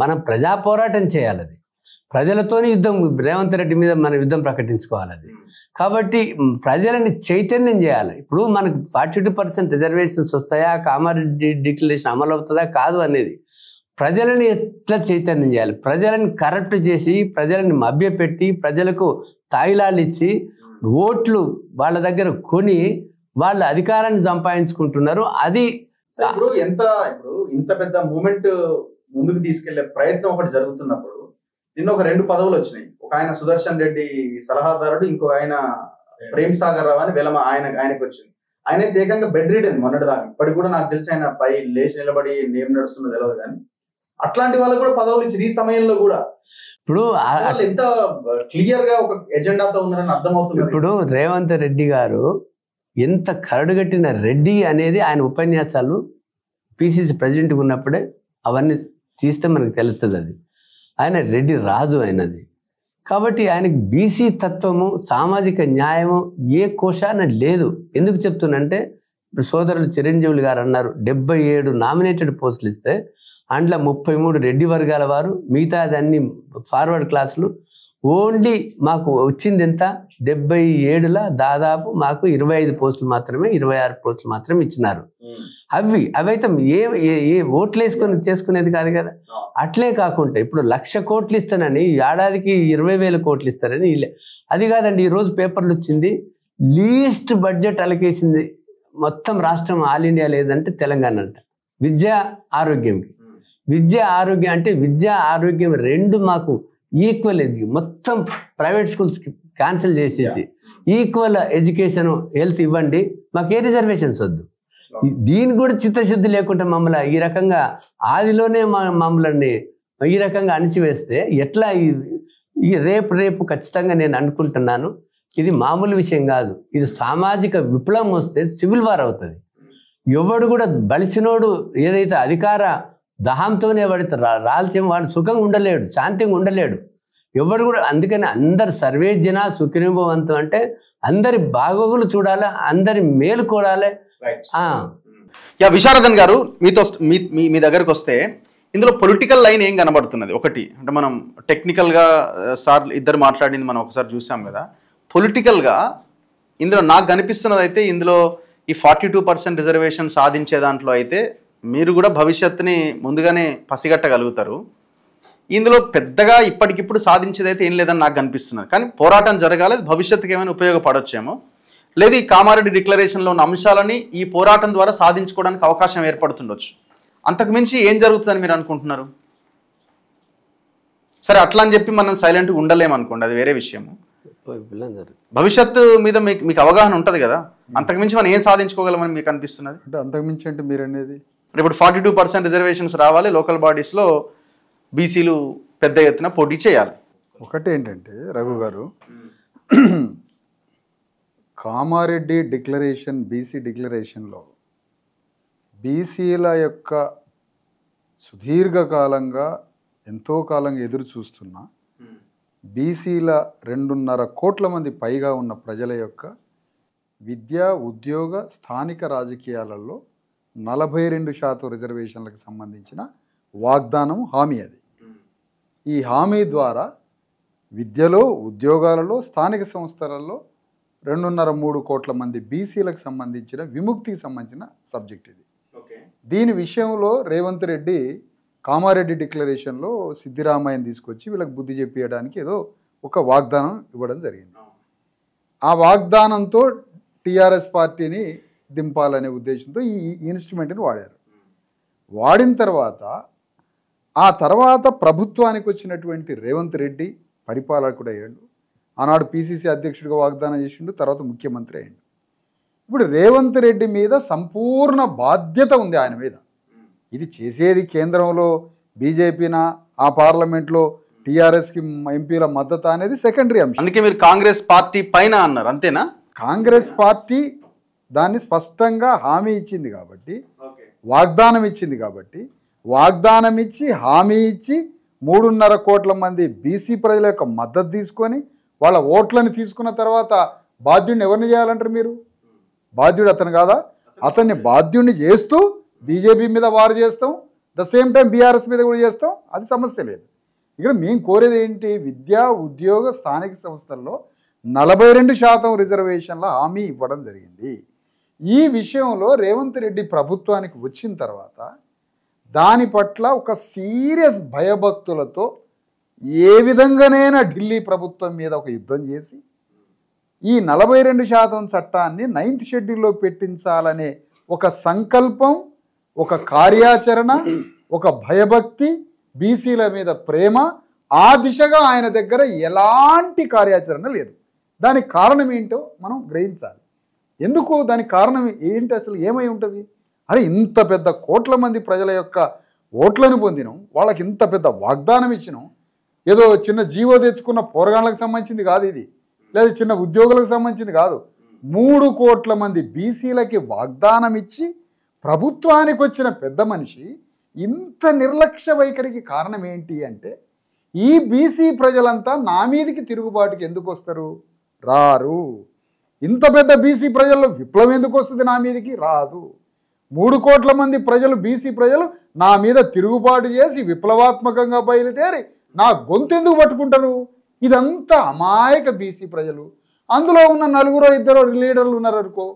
మనం ప్రజా పోరాటం చేయాలి, అది ప్రజలతోని యుద్ధం. రేవంత్ రెడ్డి మీద మనం యుద్ధం ప్రకటించుకోవాలి అది. కాబట్టి ప్రజలని చైతన్యం చేయాలి. ఇప్పుడు మనకు 42% రిజర్వేషన్స్ వస్తాయా, కామారెడ్డి డిక్లరేషన్ అమలు అవుతుందా కాదు అనేది ప్రజలని ఎట్లా చైతన్యం చేయాలి. ప్రజలని కరప్ట్ చేసి, ప్రజలని మభ్యపెట్టి, ప్రజలకు తాయిలాలు ఇచ్చి ఓట్లు వాళ్ళ దగ్గర కొని వాళ్ళ అధికారాన్ని సంపాదించుకుంటున్నారు. అది ఇప్పుడు ఇంత పెద్ద మూమెంట్ ముందుకు తీసుకెళ్లే ప్రయత్నం ఒకటి జరుగుతున్నప్పుడు నిన్న ఒక 2 పదవులు వచ్చినాయి. ఒక ఆయన సుదర్శన్ రెడ్డి సలహాదారుడు, ఇంకో ఆయన ప్రేమ్ సాగర్ రావు అని ఆయనకు వచ్చింది. ఆయన ఏకంగా బెడ్ రీడెన్ మొన్నటి దాకా. ఇప్పటికి కూడా నాకు తెలిసి ఆయన పై లేచి నిలబడి ఏం నడుస్తుందో తెలియదు. కానీ అట్లాంటి వాళ్ళకు కూడా పదవులు ఇచ్చి ఈ సమయంలో కూడా ఇప్పుడు ఎంత క్లియర్ గా ఒక ఎజెండాతో ఉన్నారని అర్థమవుతుంది. ఇప్పుడు రేవంత్ రెడ్డి గారు ఎంత కరడుగట్టిన రెడ్డి అనేది ఆయన ఉపన్యాసాలు పిసిసి ప్రెసిడెంట్గా ఉన్నప్పుడే అవన్నీ తీస్తే మనకు తెలుస్తుంది. అది ఆయన రెడ్డి రాజు అయినది. కాబట్టి ఆయనకి బీసీ తత్వము, సామాజిక న్యాయము ఏ కోశాన లేదు. ఎందుకు చెప్తున్నంటే ఇప్పుడు సోదరులు చిరంజీవులు గారు అన్నారు 77 నామినేటెడ్ పోస్టులు ఇస్తే అందులో 33 రెడ్డి వర్గాల వారు, మిగతా అన్ని ఫార్వర్డ్ క్లాసులు. ఓన్లీ మాకు వచ్చింది ఎంత, 77లో దాదాపు మాకు 25 పోస్టులు మాత్రమే, 26 పోస్టులు మాత్రమే ఇచ్చినారు. అవైతే ఏ ఓట్లు వేసుకొని చేసుకునేది కాదు కదా. అట్లే కాకుండా ఇప్పుడు 1,00,000 కోట్లు ఇస్తానని, ఏడాదికి 20,000 కోట్లు ఇస్తారని అది కాదండి. ఈరోజు పేపర్లు వచ్చింది, లీస్ట్ బడ్జెట్ అలకేసింది మొత్తం రాష్ట్రం ఆల్ ఇండియా లేదంటే తెలంగాణ అంట. విద్యా ఆరోగ్యంకి, విద్యా ఆరోగ్యం అంటే విద్యా ఆరోగ్యం 2 మాకు ఈక్వల్ మొత్తం ప్రైవేట్ స్కూల్స్కి క్యాన్సిల్ చేసేసి ఈక్వల్ ఎడ్యుకేషన్ హెల్త్ ఇవ్వండి, మాకు ఏ రిజర్వేషన్స్ వద్దు. దీని కూడా చిత్తశుద్ధి లేకుండా మమ్మల్ని ఈ రకంగా ఆదిలోనే మమ్మల్ని ఈ రకంగా అణిచివేస్తే ఎట్లా? ఈ రేపు ఖచ్చితంగా నేను అనుకుంటున్నాను, ఇది మామూలు విషయం కాదు. ఇది సామాజిక విప్లవం వస్తే సివిల్ వార్ అవుతుంది. ఎవడు కూడా బలిసినోడు ఏదైతే అధికార దహంతోనే వాడితే రాల్చేం వాడు సుఖంగా ఉండలేడు, శాంతిగా ఉండలేడు ఎవడు కూడా. అందుకని అందరు సర్వే జన సుఖినోభవంతం అంటే అందరి బాగోగులు చూడాలి, అందరి మేలు కూడాలి. విశారదన్ గారు, మీ దగ్గరకు వస్తే ఇందులో పొలిటికల్ లైన్ ఏం కనబడుతున్నది? ఒకటి అంటే మనం టెక్నికల్గా సార్ ఇద్దరు మాట్లాడింది మనం ఒకసారి చూసాం కదా. పొలిటికల్గా ఇందులో నాకు కనిపిస్తున్నది అయితే ఇందులో ఈ 42% రిజర్వేషన్ సాధించే దాంట్లో అయితే మీరు కూడా భవిష్యత్తుని ముందుగానే పసిగట్టగలుగుతారు. ఇందులో పెద్దగా ఇప్పటికిప్పుడు సాధించేదైతే ఏం లేదని నాకు కనిపిస్తున్నది. కానీ పోరాటం జరగాలి, భవిష్యత్తుకి ఏమైనా ఉపయోగపడొచ్చేమో. లేదు ఈ కామారెడ్డి డిక్లరేషన్లో ఉన్న అంశాలని ఈ పోరాటం ద్వారా సాధించుకోవడానికి అవకాశం ఏర్పడుతుండొచ్చు. అంతకుమించి ఏం జరుగుతుందని మీరు అనుకుంటున్నారు? సరే అట్లా అని చెప్పి మనం సైలెంట్గా ఉండలేమనుకోండి, అది వేరే విషయము. భవిష్యత్తు మీద మీకు అవగాహన ఉంటుంది కదా, అంతకుమించి మనం ఏం సాధించుకోగలమని మీకు అనిపిస్తున్నది? అంటే అంతకుమించి అంటే మీరు అనేది ఇప్పుడు 42% రిజర్వేషన్స్ రావాలి, లోకల్ బాడీస్లో బీసీలు పెద్ద ఎత్తున పోటీ చేయాలి. ఒకటి ఏంటంటే రఘు గారు, కామారెడ్డి డిక్లరేషన్, బీసీ డిక్లరేషన్లో బీసీల యొక్క సుదీర్ఘకాలంగా ఎంతో కాలంగా ఎదురు చూస్తున్న బీసీల 2.5 కోట్ల మంది పైగా ఉన్న ప్రజల యొక్క విద్యా ఉద్యోగ స్థానిక రాజకీయాలలో 42% రిజర్వేషన్లకు సంబంధించిన వాగ్దానం హామీ అది. ఈ హామీ ద్వారా విద్యలో ఉద్యోగాలలో స్థానిక సంస్థలలో 2.5-3 కోట్ల మంది బీసీలకు సంబంధించిన విముక్తికి సంబంధించిన సబ్జెక్ట్ ఇది. దీని విషయంలో రేవంత్ రెడ్డి కామారెడ్డి డిక్లరేషన్లో సిద్ధిరామయ్యని తీసుకొచ్చి వీళ్ళకి బుద్ధి చెప్పేయడానికి ఏదో ఒక వాగ్దానం ఇవ్వడం జరిగింది. ఆ వాగ్దానంతో టీఆర్ఎస్ పార్టీని దింపాలనే ఉద్దేశంతో ఈ ఇన్స్ట్రుమెంట్ని వాడారు. వాడిన తర్వాత ప్రభుత్వానికి వచ్చినటువంటి రేవంత్ రెడ్డి పరిపాలకుడు అయ్యాడు. ఆనాడు పిసిసి అధ్యక్షుడిగా వాగ్దానం చేసిండు, తర్వాత ముఖ్యమంత్రి అయ్యాడు. ఇప్పుడు రేవంత్ రెడ్డి మీద సంపూర్ణ బాధ్యత ఉంది ఆయన మీద. ఇది చేసేది కేంద్రంలో బీజేపీనా, ఆ పార్లమెంట్లో టీఆర్ఎస్కి ఎంపీల మద్దతు అనేది సెకండరీ అంశం. అందుకే మీరు కాంగ్రెస్ పార్టీ పైన అన్నారు, అంతేనా? కాంగ్రెస్ పార్టీ దాన్ని స్పష్టంగా హామీ ఇచ్చింది కాబట్టి, వాగ్దానం ఇచ్చింది కాబట్టి, వాగ్దానం ఇచ్చి హామీ ఇచ్చి 3.5 కోట్ల మంది బీసీ ప్రజల యొక్క మద్దతు తీసుకొని వాళ్ళ ఓట్లను తీసుకున్న తర్వాత బాధ్యుడిని ఎవరిని చేయాలంటారు మీరు? బాధ్యుడు అతను కాదా? అతన్ని బాధ్యుడిని చేస్తూ బీజేపీ మీద వారు చేస్తాం, ద సేమ్ టైం బీఆర్ఎస్ మీద కూడా చేస్తాం, అది సమస్య లేదు. ఇక్కడ మేము కోరేది ఏంటి? విద్యా ఉద్యోగ స్థానిక సంస్థల్లో 42% రిజర్వేషన్ల హామీ ఇవ్వడం జరిగింది. ఈ విషయంలో రేవంత్ రెడ్డి ప్రభుత్వానికి వచ్చిన తర్వాత దాని పట్ల ఒక సీరియస్ భయభక్తులతో ఏ విధంగానైనా ఢిల్లీ ప్రభుత్వం మీద ఒక యుద్ధం చేసి ఈ 42% చట్టాన్ని 9th షెడ్యూల్లో పెట్టించాలనే ఒక సంకల్పం, ఒక కార్యాచరణ, ఒక భయభక్తి, బీసీల మీద ప్రేమ, ఆ దిశగా ఆయన దగ్గర ఎలాంటి కార్యాచరణ లేదు. దానికి కారణం ఏంటో మనం గ్రహించాలి. ఎందుకు దానికి కారణం ఏంటి? అసలు ఏమై ఉంటుంది? అరే ఇంత పెద్ద కోట్ల మంది ప్రజల యొక్క ఓట్లను పొందినాం, వాళ్ళకి ఇంత పెద్ద వాగ్దానం ఇచ్చినాం. ఏదో చిన్న జీవో తెచ్చుకున్న పోరగాళ్ళకి సంబంధించింది కాదు ఇది, లేదా చిన్న ఉద్యోగులకు సంబంధించింది కాదు. 3 కోట్ల మంది బీసీలకి వాగ్దానం ఇచ్చి ప్రభుత్వానికి వచ్చిన పెద్ద మనిషి ఇంత నిర్లక్ష్య వైఖరికి కారణం ఏంటి అంటే, ఈ బీసీ ప్రజలంతా నా మీదకి తిరుగుబాటుకి ఎందుకు వస్తారు? రారు. ఇంత పెద్ద బీసీ ప్రజల్లో విప్లవం ఎందుకు వస్తుంది? నా మీదకి రాదు. 3 కోట్ల మంది ప్రజలు, బీసీ ప్రజలు నా మీద తిరుగుబాటు చేసి విప్లవాత్మకంగా బయలుదేరి నా గొంతెందుకు పట్టుకుంటారు? ఇదంతా అమాయక బీసీ ప్రజలు. అందులో ఉన్న 4-2 లీడర్లు ఉన్నారు అనుకో,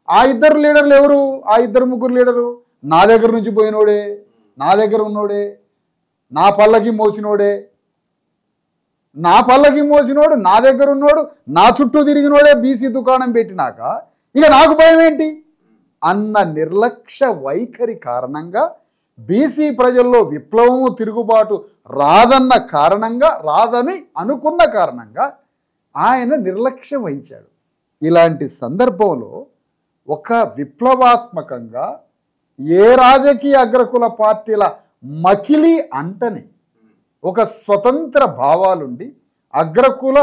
ఆ 2 లీడర్లు ఎవరు? ఆ 2-3 లీడరు నా దగ్గర నుంచి పోయినోడే, నా దగ్గర ఉన్నోడే, నా పల్లకి మోసినోడే, నా దగ్గర ఉన్నోడు, నా చుట్టూ తిరిగినోడే బీసీ దుకాణం పెట్టినాక ఇక నాకు భయం ఏంటి అన్న నిర్లక్ష్య వైఖరి కారణంగా బీసీ ప్రజల్లో విప్లవము, తిరుగుబాటు రాదని అనుకున్న కారణంగా ఆయన నిర్లక్ష్యం వహించాడు. ఇలాంటి సందర్భంలో ఒక విప్లవాత్మకంగా ఏ రాజకీయ అగ్రకుల పార్టీల మకిలి అంటని ఒక స్వతంత్ర భావాలుండి అగ్రకుల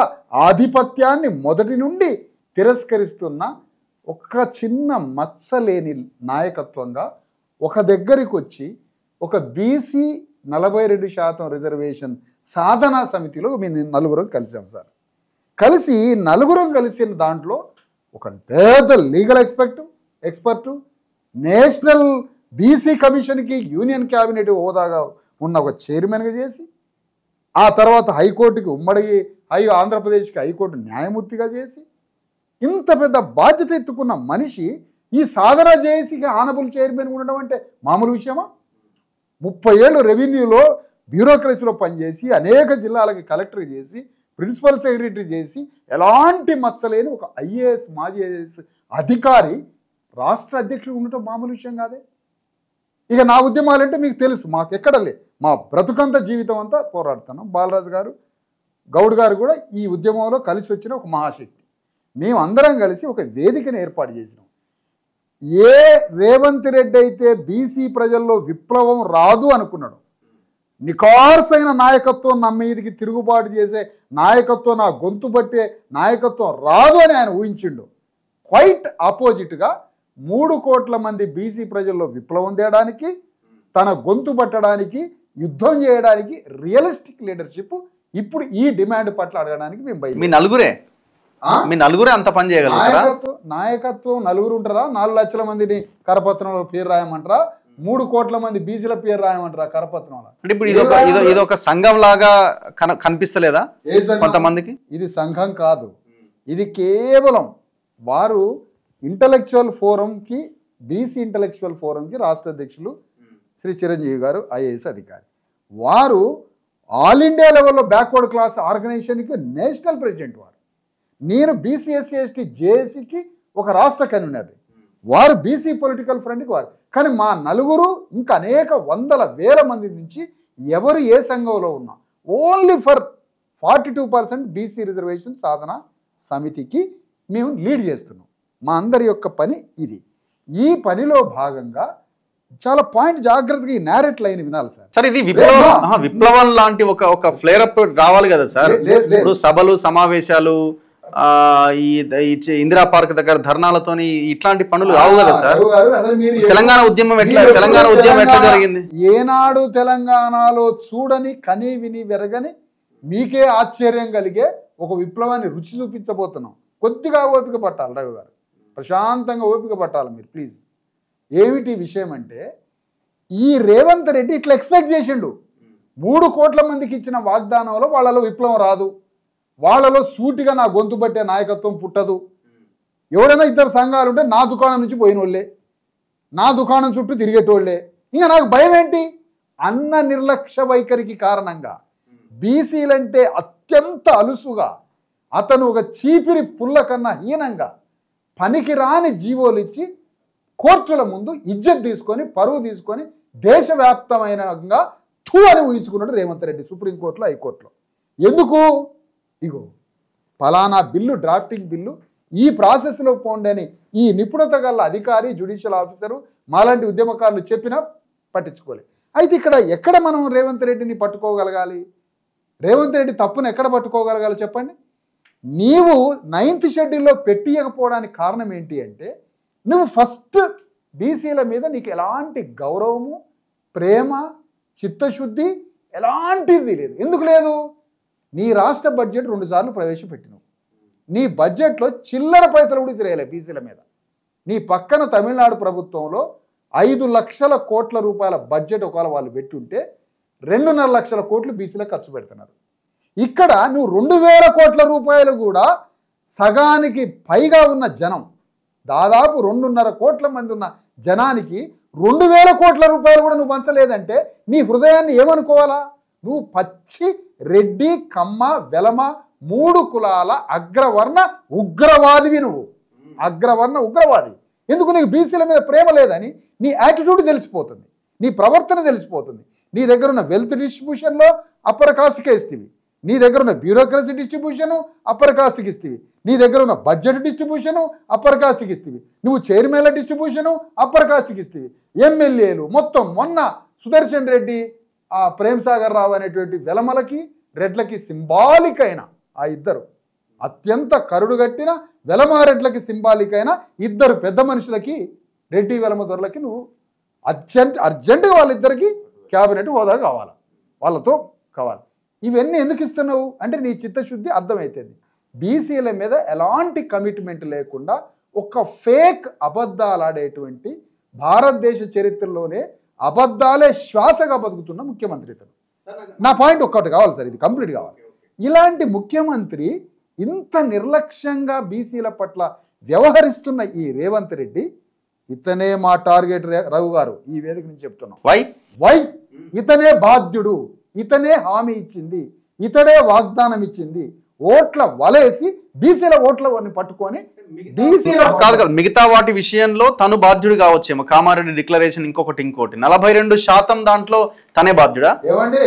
ఆధిపత్యాన్ని మొదటి నుండి తిరస్కరిస్తున్న ఒక చిన్న మత్సలేని నాయకత్వంగా ఒక దగ్గరికి వచ్చి ఒక బీసీ 42% రిజర్వేషన్ సాధనా సమితిలో మేము 4 కలిసాం సార్. కలిసి 4 కలిసిన దాంట్లో ఒక పెద్ద లీగల్ ఎక్స్పర్టు, నేషనల్ బీసీ కమిషన్కి యూనియన్ క్యాబినెట్ హోదాగా ఉన్న ఒక చైర్మన్గా చేసి, ఆ తర్వాత హైకోర్టుకి ఆంధ్రప్రదేశ్కి హైకోర్టు న్యాయమూర్తిగా చేసి, ఇంత పెద్ద బాధ్యత ఎత్తుకున్న మనిషి ఈ సాధన జేఏసీకి ఆనబుల్ చైర్మన్ ఉండడం అంటే మామూలు విషయమా? 30 ఏళ్ళు రెవెన్యూలో బ్యూరోక్రసీలో పనిచేసి, అనేక జిల్లాలకి కలెక్టర్ చేసి, ప్రిన్సిపల్ సెక్రటరీ చేసి, ఎలాంటి మచ్చలేని ఒక ఐఏఎస్, మాజీ ఐఏఎస్ అధికారి రాష్ట్ర అధ్యక్షుడు ఉండటం మామూలు విషయం కాదే. ఇక నా ఉద్యమాలంటే మీకు తెలుసు, మాకు ఎక్కడలే, మా బ్రతుకంత జీవితం అంతా పోరాడుతున్నాం. బాలరాజు గారు, గౌడ్ గారు కూడా ఈ ఉద్యమంలో కలిసి వచ్చిన ఒక మహాశక్తి. మేము అందరం కలిసి ఒక వేదికను ఏర్పాటు చేసినాం. ఏ రేవంత్ రెడ్డి అయితే బీసీ ప్రజల్లో విప్లవం రాదు అనుకున్నాడు, నికార్సైన నాయకత్వం నా మీదికి తిరుగుబాటు చేసే నాయకత్వం, నా గొంతు పట్టే నాయకత్వం రాదు అని ఆయన ఊహించిండు. క్వైట్ ఆపోజిట్గా 3 కోట్ల మంది బీసీ ప్రజల్లో విప్లవం తేయడానికి, తన గొంతు పట్టడానికి యుద్ధం చేయడానికి రియలిస్టిక్ లీడర్షిప్ ఇప్పుడు ఈ డిమాండ్ పట్ల అడగడానికి మేము మీ నలుగురే అంత పని చేయగలరా? నాయకత్వం నలుగురు ఉంటారా? 4 లక్షల మందిని కరపత్రంలో పేరు రాయమంటారా? 3 కోట్ల మంది బీసీల పేరు రాయమంటారా కరపత్రంలో? అంటే ఇప్పుడు ఇది ఒక సంఘం లాగా కనిపిస్తలేదా కొంతమందికి? ఇది సంఘం కాదు, ఇది కేవలం వారు ఇంటలెక్చువల్ ఫోరంకి, బీసీ ఇంటలెక్చువల్ ఫోరంకి రాష్ట్ర అధ్యక్షులు శ్రీ చిరంజీవి గారు ఐఏఎస్ అధికారి. వారు ఆల్ ఇండియా లెవెల్లో బ్యాక్వర్డ్ క్లాస్ ఆర్గనైజేషన్కి నేషనల్ ప్రెసిడెంట్. వారు నేను బీసీ ఎస్సీ ఎస్టీ జేఏసీకి ఒక రాష్ట్ర కన్వీనర్. వారు బీసీ పొలిటికల్ ఫ్రంట్కి వారు. కానీ మా నలుగురు ఇంకా అనేక వందల వేల మంది నుంచి ఎవరు ఏ సంఘంలో ఉన్నా ఓన్లీ ఫర్ 42% బీసీ రిజర్వేషన్ సాధన సమితికి మేము లీడ్ చేస్తున్నాం. మా అందరి యొక్క పని ఇది. ఈ పనిలో భాగంగా చాలా పాయింట్ జాగ్రత్తగా ఈ నేరేట్ లైన్ వినాలి సార్. సార్ ఇది విప్లవం లాంటి ఒక ఫ్లేర్ అప్ రావాలి కదా సార్. ఇప్పుడు సభలు సమావేశాలు ఈ ఇందిరా పార్క్ దగ్గర ధర్నాలతోని ఇట్లాంటి పనులు కావు కదా సార్. తెలంగాణ ఉద్యమం ఎట్లా జరిగింది? ఏనాడు తెలంగాణలో చూడని కని విని వెరగని మీకే ఆశ్చర్యం కలిగే ఒక విప్లవాన్ని రుచి చూపించబోతున్నాం. కొద్దిగా ఓపిక పట్టాలి రవి గారు, ప్రశాంతంగా ఓపిక పట్టాలి మీరు ప్లీజ్. ఏమిటి విషయం అంటే, ఈ రేవంత్ రెడ్డి ఇట్లా ఎక్స్పెక్ట్ చేసిండు. 3 కోట్ల మందికి ఇచ్చిన వాగ్దానంలో వాళ్ళలో విప్లవం రాదు, వాళ్ళలో సూటిగా నా గొంతు పట్టే నాయకత్వం పుట్టదు. ఎవరైనా ఇద్దరు సంఘాలు ఉంటే నా దుకాణం నుంచి పోయిన వాళ్ళే, నా దుకాణం చుట్టూ తిరిగేటోళ్లే. ఇంకా నాకు భయం ఏంటి? అన్న నిర్లక్ష్య వైఖరికి కారణంగా బీసీలంటే అత్యంత అలుసుగా, అతను ఒక చీపిరి పుల్ల కన్నా హీనంగా పనికిరాని జీవోలు ఇచ్చి కోర్టుల ముందు ఇజ్జత్ తీసుకొని, పరువు తీసుకొని దేశవ్యాప్తమైనగా థూ అని ఊహించుకున్నాడు రేవంత్ రెడ్డి సుప్రీంకోర్టులో, హైకోర్టులో. ఎందుకు? ఇగో ఫలానా బిల్లు, డ్రాఫ్టింగ్ బిల్లు ఈ ప్రాసెస్లో పోండని ఈ నిపుణత గల అధికారి, జ్యుడిషియల్ ఆఫీసరు, మాలాంటి ఉద్యమకారులు చెప్పినా పట్టించుకోలేదు. అయితే ఇక్కడ ఎక్కడ మనం రేవంత్ రెడ్డిని పట్టుకోగలగాలి? రేవంత్ రెడ్డి తప్పును ఎక్కడ పట్టుకోగలగాలి చెప్పండి? నీవు 9th షెడ్యూల్లో పెట్టియకపోవడానికి కారణం ఏంటి అంటే, నువ్వు ఫస్ట్ బీసీల మీద నీకు ఎలాంటి గౌరవము, ప్రేమ, చిత్తశుద్ధి ఎలాంటిది లేదు. ఎందుకు లేదు? నీ రాష్ట్ర బడ్జెట్ 2 సార్లు ప్రవేశపెట్టినావు. నీ బడ్జెట్లో చిల్లర పైసలు కూడా ఇసిరేయలే బీసీల మీద. నీ పక్కన తమిళనాడు ప్రభుత్వంలో 5 లక్షల కోట్ల రూపాయల బడ్జెట్ ఒకవేళ వాళ్ళు పెట్టుంటే 2.5 లక్షల కోట్లు బీసీలకు ఖర్చు పెడుతున్నారు. ఇక్కడ నువ్వు 2,000 కోట్ల రూపాయలు కూడా సగానికి పైగా ఉన్న జనం, దాదాపు 2.5 కోట్ల మంది ఉన్న జనానికి 2,000 కోట్ల రూపాయలు కూడా నువ్వు పంచలేదంటే నీ హృదయాన్ని ఏమనుకోవాలా? నువ్వు పచ్చి రెడ్డి, కమ్మ, వెలమ 3 కులాల అగ్రవర్ణ ఉగ్రవాదివి. నువ్వు అగ్రవర్ణ ఉగ్రవాది. ఎందుకు? నీకు బీసీల మీద ప్రేమ లేదని నీ యాటిట్యూడ్ తెలిసిపోతుంది, నీ ప్రవర్తన తెలిసిపోతుంది. నీ దగ్గర ఉన్న వెల్త్ డిస్ట్రిబ్యూషన్లో అప్పర్ కాస్ట్కే ఇస్తేవి, నీ దగ్గర ఉన్న బ్యూరోక్రసీ డిస్ట్రిబ్యూషను అప్పర్ కాస్ట్కి ఇస్తేవి, నీ దగ్గర ఉన్న బడ్జెట్ డిస్ట్రిబ్యూషను అప్పర్ కాస్ట్కి ఇస్తేవి, నువ్వు చైర్మన్ల డిస్ట్రిబ్యూషను అప్పర్ కాస్ట్కి ఇస్తేవి, ఎమ్మెల్యేలు మొత్తం. మొన్న సుదర్శన్ రెడ్డి, ఆ ప్రేమ్ సాగర్ రావు అనేటువంటి వెలమలకి, రెడ్లకి సింబాలిక్ అయిన ఆ ఇద్దరు, అత్యంత కరుడుగట్టిన వెలమారెడ్లకి సింబాలిక్ అయిన 2 పెద్ద మనుషులకి, రెడ్డి వెలమ దొరలకి నువ్వు అర్జెంటుగా వాళ్ళిద్దరికి క్యాబినెట్ హోదా కావాలి, వాళ్ళతో కావాలి. ఇవన్నీ ఎందుకు ఇస్తున్నావు అంటే నీ చిత్తశుద్ధి అర్థమవుతుంది. బీసీల మీద ఎలాంటి కమిట్మెంట్ లేకుండా ఒక ఫేక్ అబద్ధాలాడేటువంటి, భారతదేశ చరిత్రలోనే అబద్ధాలే శ్వాసగా బతుకుతున్న ముఖ్యమంత్రి ఇతను. నా పాయింట్ ఒక్కటి కావాలి సార్, ఇది కంప్లీట్ కావాలి. ఇలాంటి ముఖ్యమంత్రి ఇంత నిర్లక్ష్యంగా బీసీల పట్ల వ్యవహరిస్తున్న ఈ రేవంత్ రెడ్డి, ఇతనే మా టార్గెట్ రఘు గారు, ఈ వేదిక నుంచి చెప్తున్నాం. వై ఇతనే బాధ్యుడు, ఇతనే హామీ ఇచ్చింది, ఇతడే వాగ్దానం ఇచ్చింది. ఓట్ల వలేసి బీసీల ఓట్లని పట్టుకొని కాదు కదా, మిగతా వాటి విషయంలో తను బాధ్యుడు కావచ్చేమో. కామారెడ్డి డిక్లరేషన్ ఇంకోటి 42% దాంట్లో తనే బాధ్యుడా? ఏమండి,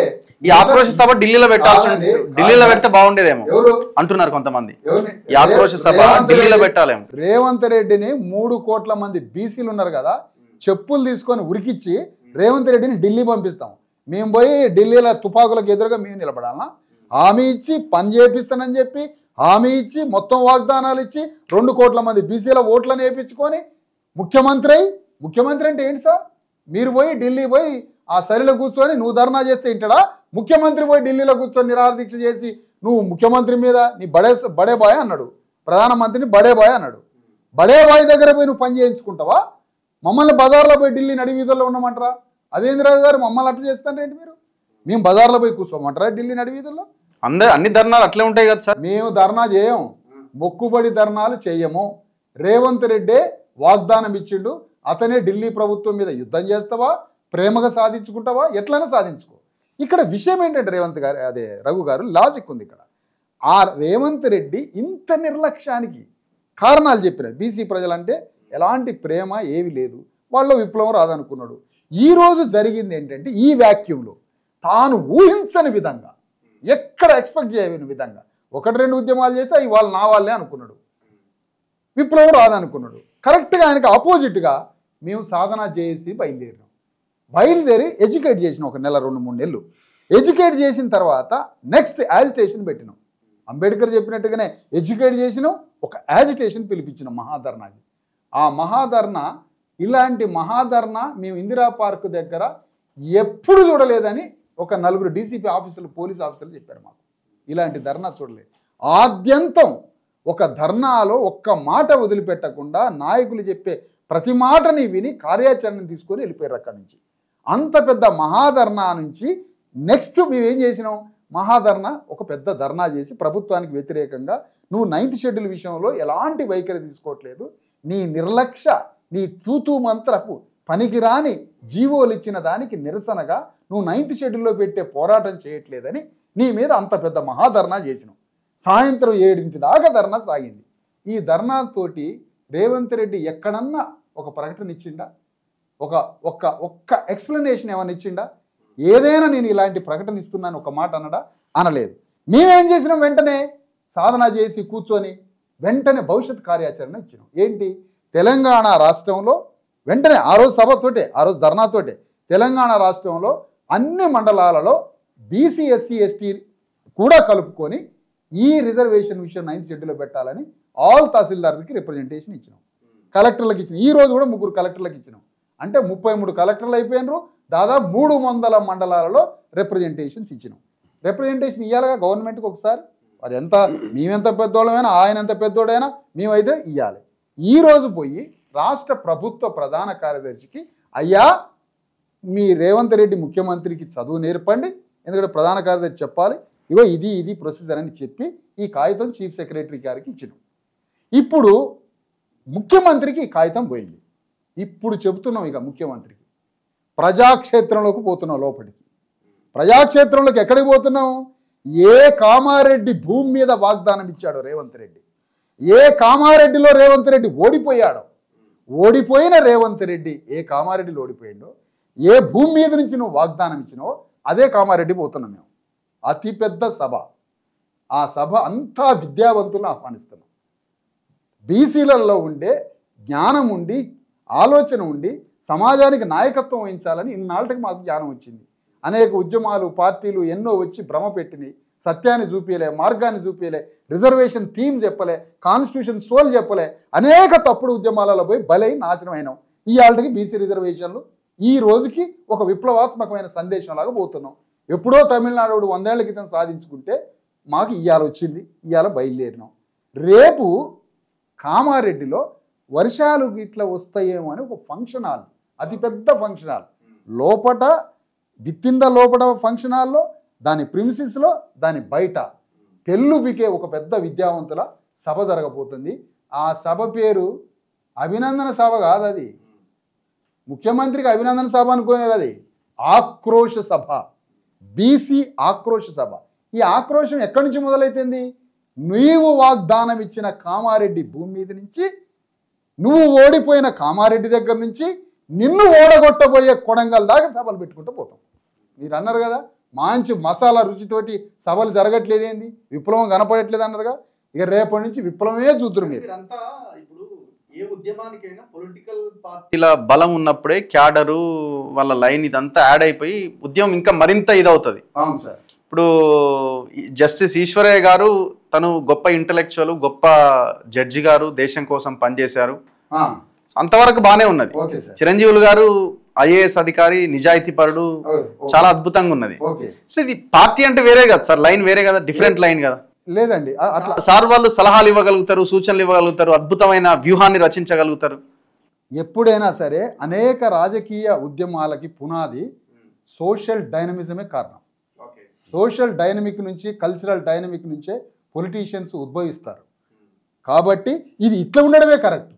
ఈ ఆక్రోశ సభ ఢిల్లీలో పెట్టాల్సి, ఢిల్లీలో పెడితే బాగుండేదేమో అంటున్నారు కొంతమంది. ఈ ఆక్రోశ సభ ఢిల్లీలో పెట్టాలేమో. రేవంత్ రెడ్డిని 3 కోట్ల మంది బీసీలు ఉన్నారు కదా, చెప్పులు తీసుకొని ఉరికిచ్చి రేవంత్ రెడ్డిని ఢిల్లీ పంపిస్తాం. మేము పోయి ఢిల్లీలో తుపాకులకు ఎదురుగా మేము నిలబడాలనా? హామీ ఇచ్చి పని చేపిస్తానని చెప్పి హామీ ఇచ్చి మొత్తం వాగ్దానాలు ఇచ్చి 2 కోట్ల మంది బీసీల ఓట్లను వేయించుకొని ముఖ్యమంత్రి అంటే ఏంటి సార్? మీరు పోయి ఢిల్లీ పోయి ఆ సరిలో కూర్చొని నువ్వు ధర్నా చేస్తే ఇంటడా? ముఖ్యమంత్రి పోయి ఢిల్లీలో కూర్చొని నిరాహార దీక్ష చేసి నువ్వు ముఖ్యమంత్రి మీద నీ బడే బాయ్ అన్నాడు, ప్రధానమంత్రిని బడే బాయ్ అన్నాడు. బడే బాయ్ దగ్గర పోయి నువ్వు పని చేయించుకుంటావా? మమ్మల్ని బజార్లో పోయి ఢిల్లీ నడివీధుల్లో ఉండమంటారా? అదేంద్రరావు గారు మమ్మల్ని అట్లా చేస్తారేంటి మీరు? మేము బజార్లో పోయి కూర్చోమంటారా ఢిల్లీ నడివీధుల్లో? అన్ని ధర్నాలు అట్లే ఉంటాయి కదా సార్. మేము ధర్నా చేయం, మొక్కుబడి ధర్నాలు చేయము. రేవంత్ రెడ్డే వాగ్దానం ఇచ్చిండు, అతనే ఢిల్లీ ప్రభుత్వం మీద యుద్ధం చేస్తావా, ప్రేమగా సాధించుకుంటావా, ఎట్లయినా సాధించుకో. ఇక్కడ విషయం ఏంటంటే రేవంత్ గారు, అదే రఘు గారు, లాజిక్ ఉంది ఇక్కడ. ఆ రేవంత్ రెడ్డి ఇంత నిర్లక్ష్యానికి కారణాలు చెప్పిన బీసీ ప్రజలంటే ఎలాంటి ప్రేమ ఏవి లేదు, వాళ్ళ విప్లవం రాదనుకున్నాడు. ఈరోజు జరిగింది ఏంటంటే ఈ వ్యాక్యూమ్లో తాను ఊహించని విధంగా, ఎక్కడ ఎక్స్పెక్ట్ చేయని విధంగా 1-2 ఉద్యమాలు చేస్తే అవి వాళ్ళు నా వాళ్ళే అనుకున్నాడు, విప్లవం రాదనుకున్నాడు. కరెక్ట్గా ఆయనకు ఆపోజిట్గా మేము సాధన చేసి బయలుదేరి ఎడ్యుకేట్ చేసిన 1 నెల 2-3 నెలలు ఎడ్యుకేట్ చేసిన తర్వాత నెక్స్ట్ యాజిటేషన్ పెట్టినాం. అంబేద్కర్ చెప్పినట్టుగానే ఎడ్యుకేట్ చేసినాం, ఒక యాజిటేషన్ పిలిపించినాం మహాధర్నాకి. ఆ మహాధర్నా, ఇలాంటి మహాధర్నా మేము ఇందిరా పార్క్ దగ్గర ఎప్పుడు చూడలేదని ఒక 4 డీసీపీ ఆఫీసర్లు, పోలీస్ ఆఫీసర్లు చెప్పారు మాకు. ఇలాంటి ధర్నా చూడలేదు. ఆద్యంతం ఒక ధర్నాలో ఒక్క మాట వదిలిపెట్టకుండా నాయకులు చెప్పే ప్రతి మాటని విని కార్యాచరణ తీసుకొని వెళ్ళిపోయారు అక్కడి నుంచి. అంత పెద్ద మహాధర్నా నుంచి నెక్స్ట్ మేమేం చేసినాం, మహాధర్నా ఒక పెద్ద ధర్నా చేసి ప్రభుత్వానికి వ్యతిరేకంగా నువ్వు 9th షెడ్యూల్ విషయంలో ఎలాంటి వైఖరి తీసుకోవట్లేదు, నీ నిర్లక్ష్య, నీ తూతూ మంత్రపు పనికిరాని జీవోలు ఇచ్చిన దానికి నిరసనగా నువ్వు 9th షెడ్యూల్లో పెట్టే పోరాటం చేయట్లేదని నీ మీద అంత పెద్ద మహాధర్నా చేసినాం. సాయంత్రం 7 దాకా ధర్నా సాగింది. ఈ ధర్నాతోటి రేవంత్ రెడ్డి ఎక్కడన్నా ఒక ప్రకటన ఇచ్చిండా, ఒక్క ఎక్స్ప్లెనేషన్ ఏమైనా ఇచ్చిండా? ఏదైనా నేను ఇలాంటి ప్రకటన ఇస్తున్నాను ఒక మాట అన్నడా? అనలేదు. మేమేం చేసినాం, వెంటనే సాధన చేసి కూర్చొని వెంటనే భవిష్యత్ కార్యాచరణ ఇచ్చినాం. ఏంటి, తెలంగాణ రాష్ట్రంలో వెంటనే ఆ రోజు సభతోటే, ఆ రోజు ధర్నాతోటే తెలంగాణ రాష్ట్రంలో అన్ని మండలాలలో బీసీ ఎస్సీ ఎస్టీ కూడా కలుపుకొని ఈ రిజర్వేషన్ విషయం 9th షెడ్యూల్లో పెట్టాలని ఆల్ తహసీల్దార్లకి రిప్రజెంటేషన్ ఇచ్చినాం, కలెక్టర్లకు ఇచ్చినాం. ఈ రోజు కూడా 3 కలెక్టర్లకు ఇచ్చినాం. అంటే 33 కలెక్టర్లు అయిపోయినారు. దాదాపు 300 మండలాలలో రిప్రజెంటేషన్స్ ఇచ్చినాం. రిప్రజెంటేషన్ ఇవ్వాలిగా గవర్నమెంట్కి ఒకసారి. అది ఎంత, మేమెంత పెద్దోళ్ళమైనా, ఆయన ఎంత పెద్దోడైనా మేమైతే ఇవ్వాలి. ఈరోజు పోయి రాష్ట్ర ప్రభుత్వ ప్రధాన కార్యదర్శికి, అయ్యా మీ రేవంత్ రెడ్డి ముఖ్యమంత్రికి చదువు నేర్పండి, ఎందుకంటే ప్రధాన కార్యదర్శి చెప్పాలి, ఇగో ఇది ప్రొసీజర్ అని చెప్పి ఈ కాగితం చీఫ్ సెక్రటరీ గారికి ఇచ్చినాం. ఇప్పుడు ముఖ్యమంత్రికి ఈ కాగితం పోయింది. ఇప్పుడు చెబుతున్నాం, ఇక ముఖ్యమంత్రికి ప్రజాక్షేత్రంలోకి పోతున్నాం. లోపలికి ప్రజాక్షేత్రంలోకి ఎక్కడికి పోతున్నాం? ఏ కామారెడ్డి భూమి మీద వాగ్దానం ఇచ్చాడో రేవంత్ రెడ్డి, ఏ కామారెడ్డిలో రేవంత్ రెడ్డి ఓడిపోయాడో, ఓడిపోయిన రేవంత్ రెడ్డి ఏ కామారెడ్డిలో ఓడిపోయిండో, ఏ భూమి మీద నుంచి నువ్వు వాగ్దానం ఇచ్చినావో అదే కామారెడ్డి పోతున్నాం మేము. అతిపెద్ద సభ, ఆ సభ అంతా విద్యావంతులను ఆహ్వానిస్తున్నాం. బీసీలలో ఉండే జ్ఞానం ఉండి, ఆలోచన ఉండి, సమాజానికి నాయకత్వం వహించాలని ఇన్నాళ్ళకి మాకు జ్ఞానం వచ్చింది. అనేక ఉద్యమాలు, పార్టీలు ఎన్నో వచ్చి భ్రమ పెట్టినాయి. సత్యాన్ని చూపించలే, మార్గాన్ని చూపించలే, రిజర్వేషన్ థీమ్ చెప్పలే, కాన్స్టిట్యూషన్ సోల్ చెప్పలే, అనేక తప్పుడు ఉద్యమాలలో పోయి బలై నాశనం అయినాం. ఈ ఆల్రెడీ బీసీ రిజర్వేషన్లు ఈ రోజుకి ఒక విప్లవాత్మకమైన సందేశంలాగా పోతున్నాం. ఎప్పుడో తమిళనాడు 100 ఏళ్ల క్రితం సాధించుకుంటే మాకు ఇవాళ వచ్చింది, ఇవాళ బయలుదేరినాం. రేపు కామారెడ్డిలో వర్షాలు ఇట్లా వస్తాయేమో అని ఒక ఫంక్షన్ హాల్, అతిపెద్ద ఫంక్షన్ హాల్ లోపట, విత్తింద లోపల ఫంక్షన్ హాల్లో, దాని ప్రిమిసిస్లో, దాని బయట పెళ్ళుబికే ఒక పెద్ద విద్యావంతుల సభ జరగబోతుంది. ఆ సభ పేరు అభినందన సభ కాదు, అది ముఖ్యమంత్రికి అభినందన సభ అనుకునేది, అది ఆక్రోశ సభ, బీసీ ఆక్రోశ సభ. ఈ ఆక్రోశం ఎక్కడి నుంచి మొదలైతుంది? నీవు వాగ్దానం ఇచ్చిన కామారెడ్డి భూమి మీద నుంచి, నువ్వు ఓడిపోయిన కామారెడ్డి దగ్గర నుంచి నిన్ను ఓడగొట్టబోయే కొడంగల్ దాకా సభలు పెట్టుకుంటూ పోతాం. మీరు అన్నారు కదా, మంచి మసాలా రుచితోటి సభలు జరగట్లేదేంది, విప్లవం కనపడట్లేదు అన్నారుగా. ఇక రేపటి నుంచి విప్లవమే చూద్దరు మీరు. ఇప్పుడు ఏ ఉద్యమానికైనా పొలిటికల్ ఇలా బలం ఉన్నప్పుడే క్యాడరు వాళ్ళ లైన్ ఇదంతా యాడ్ అయిపోయి ఉద్యమం ఇంకా మరింత ఇదవుతుంది. అవును సార్. ఇప్పుడు జస్టిస్ ఈశ్వరయ్య గారు తను గొప్ప ఇంటలెక్చువల్, గొప్ప జడ్జి గారు, దేశం కోసం పనిచేశారు, అంతవరకు బాగానే ఉన్నది. చిరంజీవులు గారు ఐఏఎస్ అధికారి, నిజాయితీ పరుడు, చాలా అద్భుతంగా ఉన్నది. ఓకే, సో ఇది పార్టీ అంటే వేరే కదా సార్, లైన్ వేరే కదా, డిఫరెంట్ లైన్ కదా. లేదండి అట్లా సార్ వాళ్ళు సలహాలు ఇవ్వగలుగుతారు, సూచనలు ఇవ్వగలుగుతారు, అద్భుతమైన వ్యూహాన్ని రచించగలుగుతారు. ఎప్పుడైనా సరే అనేక రాజకీయ ఉద్యమాలకి పునాది సోషల్ డైనమిజమే కారణం. సోషల్ డైనమిక్ నుంచి, కల్చరల్ డైనమిక్ నుంచే పొలిటీషియన్స్ ఉద్భవిస్తారు. కాబట్టి ఇది ఇట్లా ఉండడమే కరెక్ట్,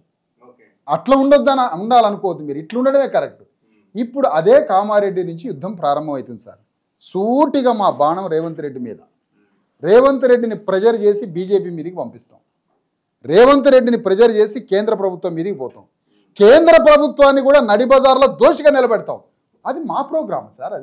అట్లా ఉండొద్దని ఉండాలనుకోవద్దు మీరు, ఇట్లా ఉండడమే కరెక్ట్. ఇప్పుడు అదే కామారెడ్డి నుంచి యుద్ధం ప్రారంభమవుతుంది సార్. సూటిగా మా బాణం రేవంత్ రెడ్డి మీద. రేవంత్ రెడ్డిని ప్రెజర్ చేసి బీజేపీ మీదకి పంపిస్తాం, రేవంత్ రెడ్డిని ప్రెజర్ చేసి కేంద్ర ప్రభుత్వం మీదకి పోతాం, కేంద్ర ప్రభుత్వాన్ని కూడా నడి బజార్లో దోషిగా నిలబెడతాం. అది మా ప్రోగ్రామ్ సార్.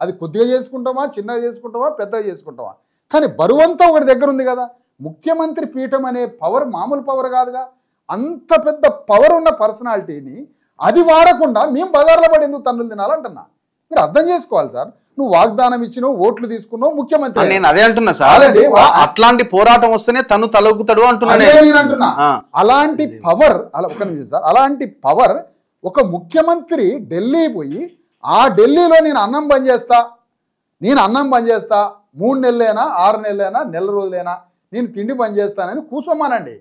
అది కొద్దిగా చేసుకుంటామా, చిన్నగా చేసుకుంటామా, పెద్దగా చేసుకుంటామా, కానీ బరువంతా ఒకటి దగ్గర ఉంది కదా. ముఖ్యమంత్రి పీఠం అనే పవర్ మామూలు పవర్ కాదుగా. అంత పెద్ద పవర్ ఉన్న పర్సనాలిటీని అది వాడకుండా మేము బజార్లో పడి ఎందుకు తన్నులు తినాలంటున్నా. మీరు అర్థం చేసుకోవాలి సార్. నువ్వు వాగ్దానం ఇచ్చినావు, ఓట్లు తీసుకున్నావు, ముఖ్యమంత్రి. నేను అదే అంటున్నా సార్, అట్లాంటి పోరాటం వస్తేనే తను తలొగ్గుతాడు అంటున్నా. అలాంటి పవర్, ఒక నిమిషం సార్, అలాంటి పవర్ ఒక ముఖ్యమంత్రి ఢిల్లీ పోయి, ఆ ఢిల్లీలో నేను అన్నం బంద్ చేస్తా 3 నెలలైనా 6 నెలలైనా నెల రోజులైనా నేను తిండి బంద్ చేస్తానని కూర్చోమానండి.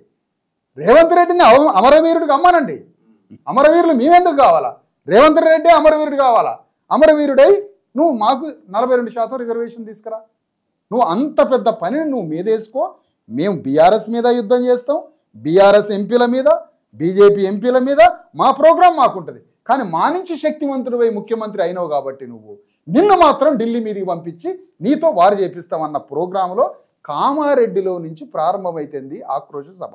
రేవంత్ రెడ్డిని అమరవీరుడికి అమ్మానండి. అమరవీరులు మేమెందుకు కావాలా? రేవంత్ రెడ్డి అమరవీరుడు కావాలా? అమరవీరుడై నువ్వు మాకు 42% రిజర్వేషన్ తీసుకురా. నువ్వు అంత పెద్ద పనిని నువ్వు మీదేసుకో. మేము బీఆర్ఎస్ మీద యుద్ధం చేస్తాం, బీఆర్ఎస్ ఎంపీల మీద, బీజేపీ ఎంపీల మీద మా ప్రోగ్రాం మాకుంటుంది. కానీ మా నుంచి శక్తివంతుడిపై ముఖ్యమంత్రి అయినావు కాబట్టి నిన్ను మాత్రం ఢిల్లీ మీదకి పంపించి నీతో వారు చేపిస్తామన్న ప్రోగ్రాంలో కామారెడ్డిలో నుంచి ప్రారంభమైతుంది ఆక్రోశ సభ.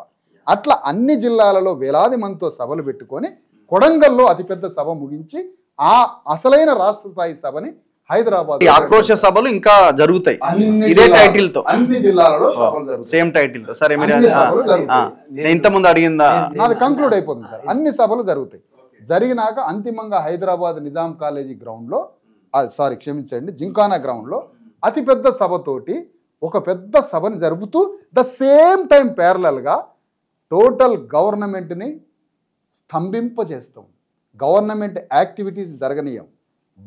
అట్లా అన్ని జిల్లాలలో వేలాది మందితో సభలు పెట్టుకొని కొడంగల్లో అతిపెద్ద సభ ముగించి ఆ అసలైన రాష్ట్ర స్థాయి సభని హైదరాబాద్ ఆక్రోశ సభలు ఇంకా జరుగుతాయి ఇదే టైటిల్ తో, అన్ని జిల్లాలలో సభలు జరుగుతాయి సేమ్ టైటిల్ తో. సరే నేను ఇంతకుముందు అడిగిందా, నాది కంక్లూడ్ అయిపోతుంది సార్. అన్ని సభలు జరుగుతాయి. జరిగినాక అంతిమంగా హైదరాబాద్ నిజాం కాలేజీ గ్రౌండ్లో, క్షమించండి, జింకానా గ్రౌండ్లో అతిపెద్ద సభతోటి ఒక పెద్ద సభని జరుపుతూ ద సేమ్ టైం ప్యారలల్గా టోటల్ గవర్నమెంట్ని స్తంభింపజేస్తాం. గవర్నమెంట్ యాక్టివిటీస్ జరగనీయం,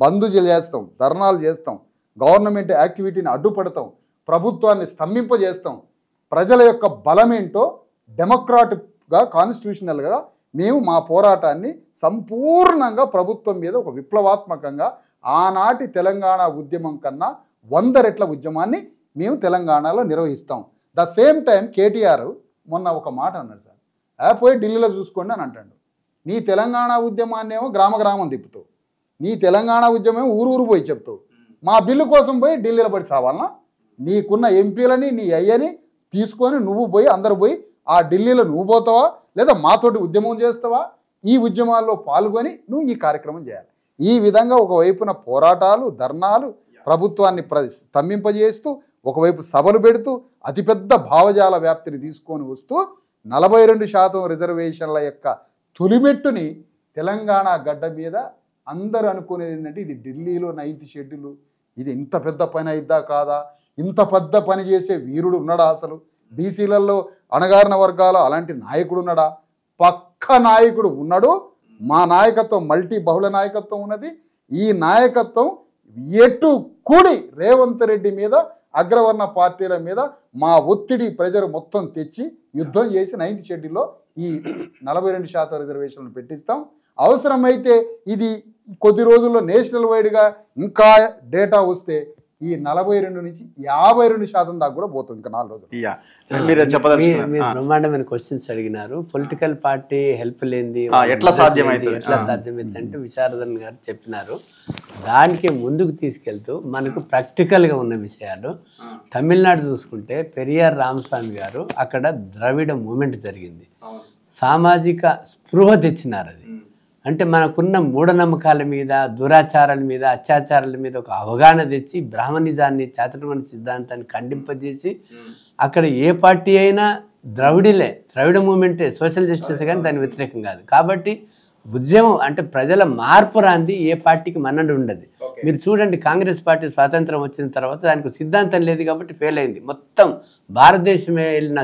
బంద్ చేస్తాం, ధర్నాలు చేస్తాం, గవర్నమెంట్ యాక్టివిటీని అడ్డుపడతాం, ప్రభుత్వాన్ని స్తంభింపజేస్తాం. ప్రజల యొక్క బలమేంటో డెమోక్రాటిక్గా, కాన్స్టిట్యూషనల్గా మేము మా పోరాటాన్ని సంపూర్ణంగా ప్రభుత్వం మీద ఒక విప్లవాత్మకంగా ఆనాటి తెలంగాణ ఉద్యమం కన్నా 100 రెట్ల ఉద్యమాన్ని మేము తెలంగాణలో నిర్వహిస్తాం. ద సేమ్ టైం కేటీఆర్ మొన్న ఒక మాట అన్నాడు సార్, పోయి ఢిల్లీలో చూసుకోండి అని అంటాడు. నీ తెలంగాణ ఉద్యమాన్ని ఏమో గ్రామ గ్రామం తిప్పుతావు, నీ తెలంగాణ ఉద్యమం ఊరు పోయి చెప్తావు. మా బిల్లు కోసం పోయి ఢిల్లీలో పడి సావాలనా? నీకున్న ఎంపీలని, నీ అయ్యని తీసుకొని నువ్వు పోయి, అందరు పోయి ఆ ఢిల్లీలో నువ్వు పోతావా, లేదా మాతోటి ఉద్యమం చేస్తావా? ఈ ఉద్యమాల్లో పాల్గొని నువ్వు ఈ కార్యక్రమం చేయాలి. ఈ విధంగా ఒకవైపున పోరాటాలు, ధర్నాలు, ప్రభుత్వాన్ని స్తంభింపజేస్తూ, ఒకవైపు సభలు పెడుతూ అతిపెద్ద భావజాల వ్యాప్తిని తీసుకొని వస్తూ 42% రిజర్వేషన్ల యొక్క తొలిమెట్టుని తెలంగాణ గడ్డ మీద అందరూ అనుకునేది ఏంటంటే ఇది ఢిల్లీలో 9th షెడ్యూల్, ఇది ఇంత పెద్ద పని అయిద్దా కాదా, ఇంత పెద్ద పని చేసే వీరుడు ఉన్నాడా, అసలు బీసీలలో అణగారిన వర్గాలు అలాంటి నాయకుడు ఉన్నాడా? పక్క నాయకుడు ఉన్నాడు. మా నాయకత్వం మల్టీ బహుళ నాయకత్వం ఉన్నది. ఈ నాయకత్వం ఎటు కూడి రేవంత్ రెడ్డి మీద, అగ్రవర్ణ పార్టీల మీద మా ఒత్తిడి ప్రెజర్ మొత్తం తెచ్చి యుద్ధం చేసి 9th షెడ్యూల్లో ఈ 42% రిజర్వేషన్లు పెట్టిస్తాం. అవసరమైతే ఇది కొద్ది రోజుల్లో నేషనల్ వైడ్గా ఇంకా డేటా వస్తే ఈ 42 నుంచి 52% దాకా కూడా పోతుంది ఇంకా 4 రోజులు. మీరు బ్రహ్మాండమైన క్వశ్చన్స్ అడిగినారు. పొలిటికల్ పార్టీ హెల్ప్ లేనిది ఎట్లా సాధ్యమైంది అంటే విశారదన్ గారు చెప్పినారు. దానికి ముందుకు తీసుకెళ్తూ మనకు ప్రాక్టికల్గా ఉన్న విషయాలు, తమిళనాడు చూసుకుంటే పెరియార్ రామస్వామి గారు అక్కడ ద్రవిడ మూమెంట్ జరిగింది, సామాజిక స్పృహ తెచ్చినారు. అది అంటే మనకున్న మూఢనమ్మకాల మీద, దురాచారాల మీద, అత్యాచారాల మీద ఒక అవగాహన తెచ్చి బ్రాహ్మణిజాన్ని, చాతుర్వర్ణ సిద్ధాంతాన్ని ఖండింపజేసి అక్కడ ఏ పార్టీ అయినా ద్రవిడ మూమెంటే, సోషల్ జస్టిస్ కానీ దాని వ్యతిరేకం కాదు. కాబట్టి ఉద్యమం అంటే ప్రజల మార్పు రాంది ఏ పార్టీకి మన్నడు ఉండదు. మీరు చూడండి, కాంగ్రెస్ పార్టీ స్వాతంత్రం వచ్చిన తర్వాత దానికి సిద్ధాంతం లేదు కాబట్టి ఫెయిల్ అయింది. మొత్తం భారతదేశమే వెళ్ళిన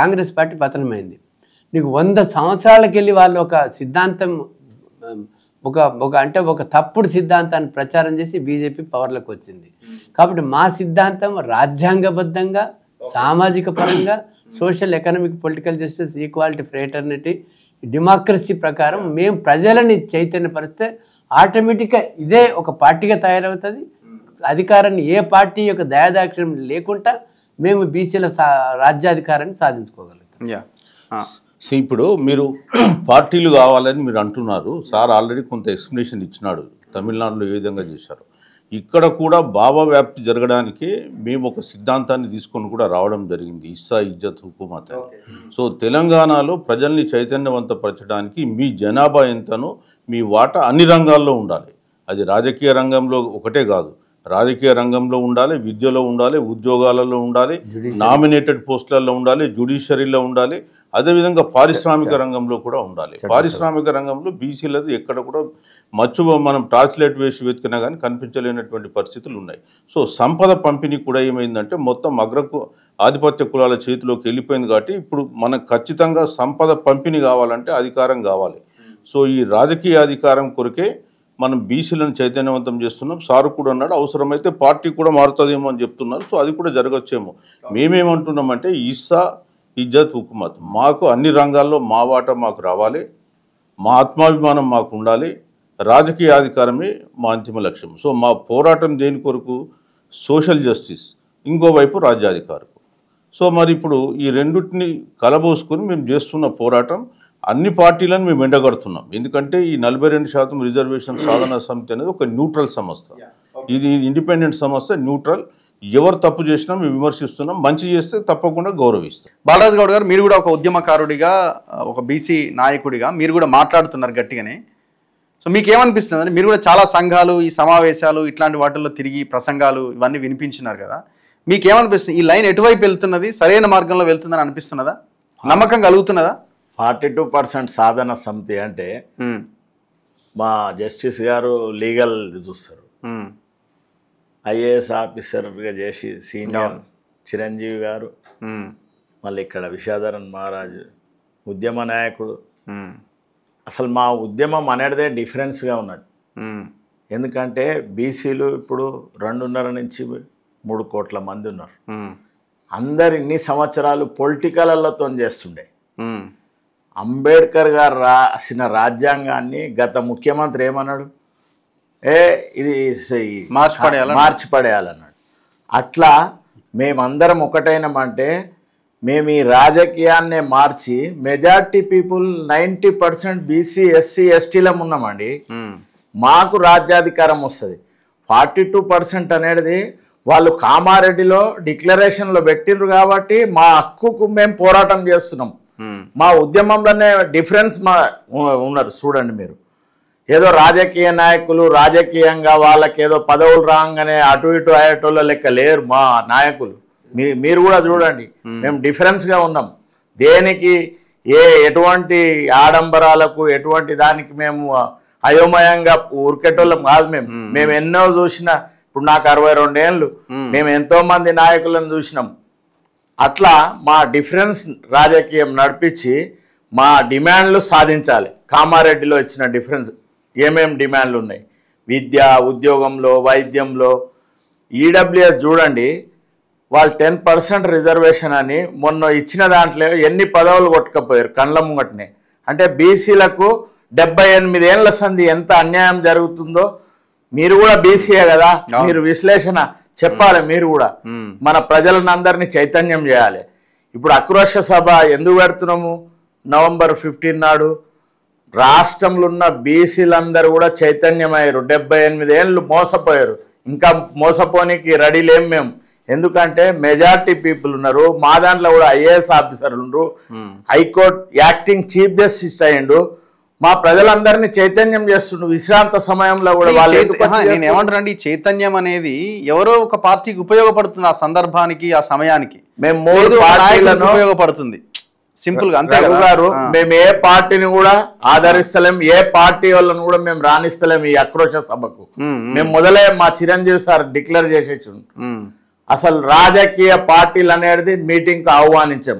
కాంగ్రెస్ పార్టీ పతనమైంది. నీకు 100 సంవత్సరాలకు వెళ్ళి వాళ్ళు ఒక సిద్ధాంతం ఒక తప్పుడు సిద్ధాంతాన్ని ప్రచారం చేసి బీజేపీ పవర్లోకి వచ్చింది. కాబట్టి మా సిద్ధాంతం రాజ్యాంగబద్ధంగా, సామాజిక పరంగా, social, economic, political justice, equality, fraternity, democracy ప్రకారం మేము ప్రజలని చైతన్యపరిస్తే ఆటోమేటిక్గా ఇదే ఒక పార్టీగా తయారవుతుంది. అధికారాన్ని ఏ పార్టీ యొక్క దయాదాక్షిణ్యం లేకుండా మేము బీసీల రాజ్యాధికారాన్ని సాధించుకోగలుగుతాం. సో ఇప్పుడు మీరు పార్టీలు కావాలని మీరు అంటున్నారు. సార్ ఆల్రెడీ కొంత ఎక్స్ప్లెనేషన్ ఇచ్చినాడు తమిళనాడులో ఏ విధంగా చేశారు. ఇక్కడ కూడా భావ వ్యాప్తి జరగడానికి మేము ఒక సిద్ధాంతాన్ని తీసుకొని కూడా రావడం జరిగింది, ఇస్సా ఇజ్జత్ హుకుమత్. సో తెలంగాణలో ప్రజల్ని చైతన్యవంతపరచడానికి మీ జనాభా ఎంతనో మీ వాటా అన్ని రంగాల్లో ఉండాలి. అది రాజకీయ రంగంలో ఒకటే కాదు, రాజకీయ రంగంలో ఉండాలి, విద్యలో ఉండాలి, ఉద్యోగాలలో ఉండాలి, నామినేటెడ్ పోస్టులలో ఉండాలి, జ్యుడిషియరీలో ఉండాలి, అదేవిధంగా పారిశ్రామిక రంగంలో కూడా ఉండాలి. పారిశ్రామిక రంగంలో బీసీలది ఎక్కడ కూడా మనం టార్చ్ లైట్ వేసి వెతికినా కానీ కనిపించలేనటువంటి పరిస్థితులు ఉన్నాయి. సో సంపద పంపిణీ కూడా ఏమైందంటే మొత్తం ఆధిపత్య కులాల చేతిలోకి వెళ్ళిపోయింది. కాబట్టి ఇప్పుడు మనకు ఖచ్చితంగా సంపద పంపిణీ కావాలంటే అధికారం కావాలి. సో ఈ రాజకీయ అధికారం కొరకే మనం బీసీలను చైతన్యవంతం చేస్తున్నాం. సారు కూడా అన్నాడు అవసరమైతే పార్టీ కూడా మారుతుందేమో అని చెప్తున్నారు. సో అది కూడా జరగచ్చేమో. మేమేమంటున్నామంటే ఇస్సా ఇజ్జత్ హుకుమత్, మాకు అన్ని రంగాల్లో మా వాటా మాకు రావాలి, మా ఆత్మాభిమానం మాకు ఉండాలి, రాజకీయ అధికారమే మా అంతిమ లక్ష్యం. సో మా పోరాటం దేని కొరకు? సోషల్ జస్టిస్, ఇంకోవైపు రాజ్యాధికారం. సో మరి ఇప్పుడు ఈ రెండింటిని కలబోసుకొని మేము చేస్తున్న పోరాటం అన్ని పార్టీలను మేము ఎండగడుతున్నాం. ఎందుకంటే ఈ 42% రిజర్వేషన్ సాధన సమితి అనేది ఒక న్యూట్రల్ సంస్థ. ఇది ఇండిపెండెంట్ సంస్థ, న్యూట్రల్. ఎవరు తప్పు చేసినా మేము విమర్శిస్తున్నాం, మంచి చేస్తే తప్పకుండా గౌరవిస్తాం. బాలరాజు గౌడ్ గారు, మీరు కూడా ఒక ఉద్యమకారుడిగా, ఒక బీసీ నాయకుడిగా మీరు కూడా మాట్లాడుతున్నారు గట్టిగానే. సో మీకేమనిపిస్తుంది అంటే మీరు కూడా చాలా సంఘాలు, ఈ సమావేశాలు, ఇట్లాంటి వాటిల్లో తిరిగి ప్రసంగాలు ఇవన్నీ వినిపించినారు కదా, మీకేమనిపిస్తుంది? ఈ లైన్ ఎటువైపు వెళ్తున్నది? సరైన మార్గంలో వెళ్తుందని అనిపిస్తున్నదా? నమ్మకం కలుగుతున్నదా? 42% సాధన సమితి అంటే మా జస్టిస్ గారు లీగల్ చూస్తారు, ఐఏఎస్ ఆఫీసర్గా చేసి సీనియర్ చిరంజీవి గారు, మళ్ళీ ఇక్కడ విషాధరన్ మహారాజు ఉద్యమ నాయకుడు. అసలు మా ఉద్యమం అనేదే డిఫరెన్స్గా ఉన్నది. ఎందుకంటే బీసీలు ఇప్పుడు 2.5 నుంచి 3 కోట్ల మంది ఉన్నారు. అందరు ఇన్ని సంవత్సరాలు పొలిటికలతో చేస్తుండే. అంబేద్కర్ గారు రాసిన రాజ్యాంగాన్ని గత ముఖ్యమంత్రి ఏమన్నాడు? ఇది మార్చి పడేయాలన్నాడు. అట్లా మేమందరం ఒకటైనామంటే మేము ఈ రాజకీయాన్నే మార్చి మెజార్టీ పీపుల్ 90% బీసీ, ఎస్సీ, ఎస్టీలం ఉన్నామండి. మాకు రాజ్యాధికారం వస్తుంది. 42% అనేది వాళ్ళు కామారెడ్డిలో డిక్లరేషన్లో పెట్టిండ్రు కాబట్టి మా హక్కుకు మేము పోరాటం చేస్తున్నాం. మా ఉద్యమంలోనే డిఫరెన్స్ ఉన్నారు. చూడండి మీరు, ఏదో రాజకీయ నాయకులు రాజకీయంగా వాళ్ళకి ఏదో పదవులు రాగానే అటు ఇటు అయ్యేటోళ్ళ లెక్క లేరు మా నాయకులు. మీరు కూడా చూడండి, మేము డిఫరెన్స్గా ఉన్నాం. దేనికి ఎటువంటి ఆడంబరాలకు ఎటువంటి దానికి మేము అయోమయంగా ఉరికెటోళ్ళం కాదు. మేము ఎన్నో చూసిన, ఇప్పుడు నాకు 62 ఏళ్ళు, మేము ఎంతో మంది నాయకులను చూసినాం. అట్లా మా డిఫరెన్స్ రాజకీయం నడిపించి మా డిమాండ్లు సాధించాలి. కామారెడ్డిలో ఇచ్చిన డిఫరెన్స్ ఏమేమి డిమాండ్లు ఉన్నాయి? విద్య, ఉద్యోగంలో, వైద్యంలో. ఈడబ్ల్యూఎస్ చూడండి, వాళ్ళు 10% రిజర్వేషన్ అని మొన్న ఇచ్చిన దాంట్లో ఎన్ని పదవులు కొట్టుకపోయారు కళ్ళ ముంగటనే. అంటే బీసీలకు 78 ఏళ్ల సంధి ఎంత అన్యాయం జరుగుతుందో. మీరు కూడా బీసీయే కదా, మీరు విశ్లేషణ చెప్పాలి. మీరు కూడా మన ప్రజలను అందరినీ చైతన్యం చేయాలి. ఇప్పుడు ఆక్రోశ సభ ఎందుకు పెడుతున్నాము? November 15 నాడు రాష్ట్రంలో ఉన్న బీసీలందరూ కూడా చైతన్యమయ్యారు. 78 ఏళ్ళు మోసపోయారు. ఇంకా మోసపోనికి రెడీ లేం మేము. ఎందుకంటే మెజార్టీ పీపుల్ ఉన్నారు. మా దాంట్లో కూడా ఐఏఎస్ ఆఫీసర్లు ఉన్నారు. హైకోర్టు యాక్టింగ్ చీఫ్ జస్టిస్ అయ్యిండు. మా ప్రజలందరినీ చైతన్యం చేస్తుండ్రు. విశ్రాంత సమయంలో కూడా నేను ఏమంటానండి, ఈ చైతన్యం అనేది ఎవరో ఒక పార్టీకి ఉపయోగపడుతుంది, ఆ సందర్భానికి, ఆ సమయానికి. మేము 3 పార్టీలను ఉపయోగపడుతుంది. సింపుల్ గా అంతే గారు. మేము ఏ పార్టీని కూడా ఆదరిస్తలేం, ఏ పార్టీ వాళ్ళని కూడా మేము రాణిస్తలేం ఈ ఆక్రోశ సభకు. మేము మొదలే మా చిరంజీవి సార్ డిక్లేర్ చేసేచ్చు, అసలు రాజకీయ పార్టీలు అనేది మీటింగ్ కు ఆహ్వానించాం.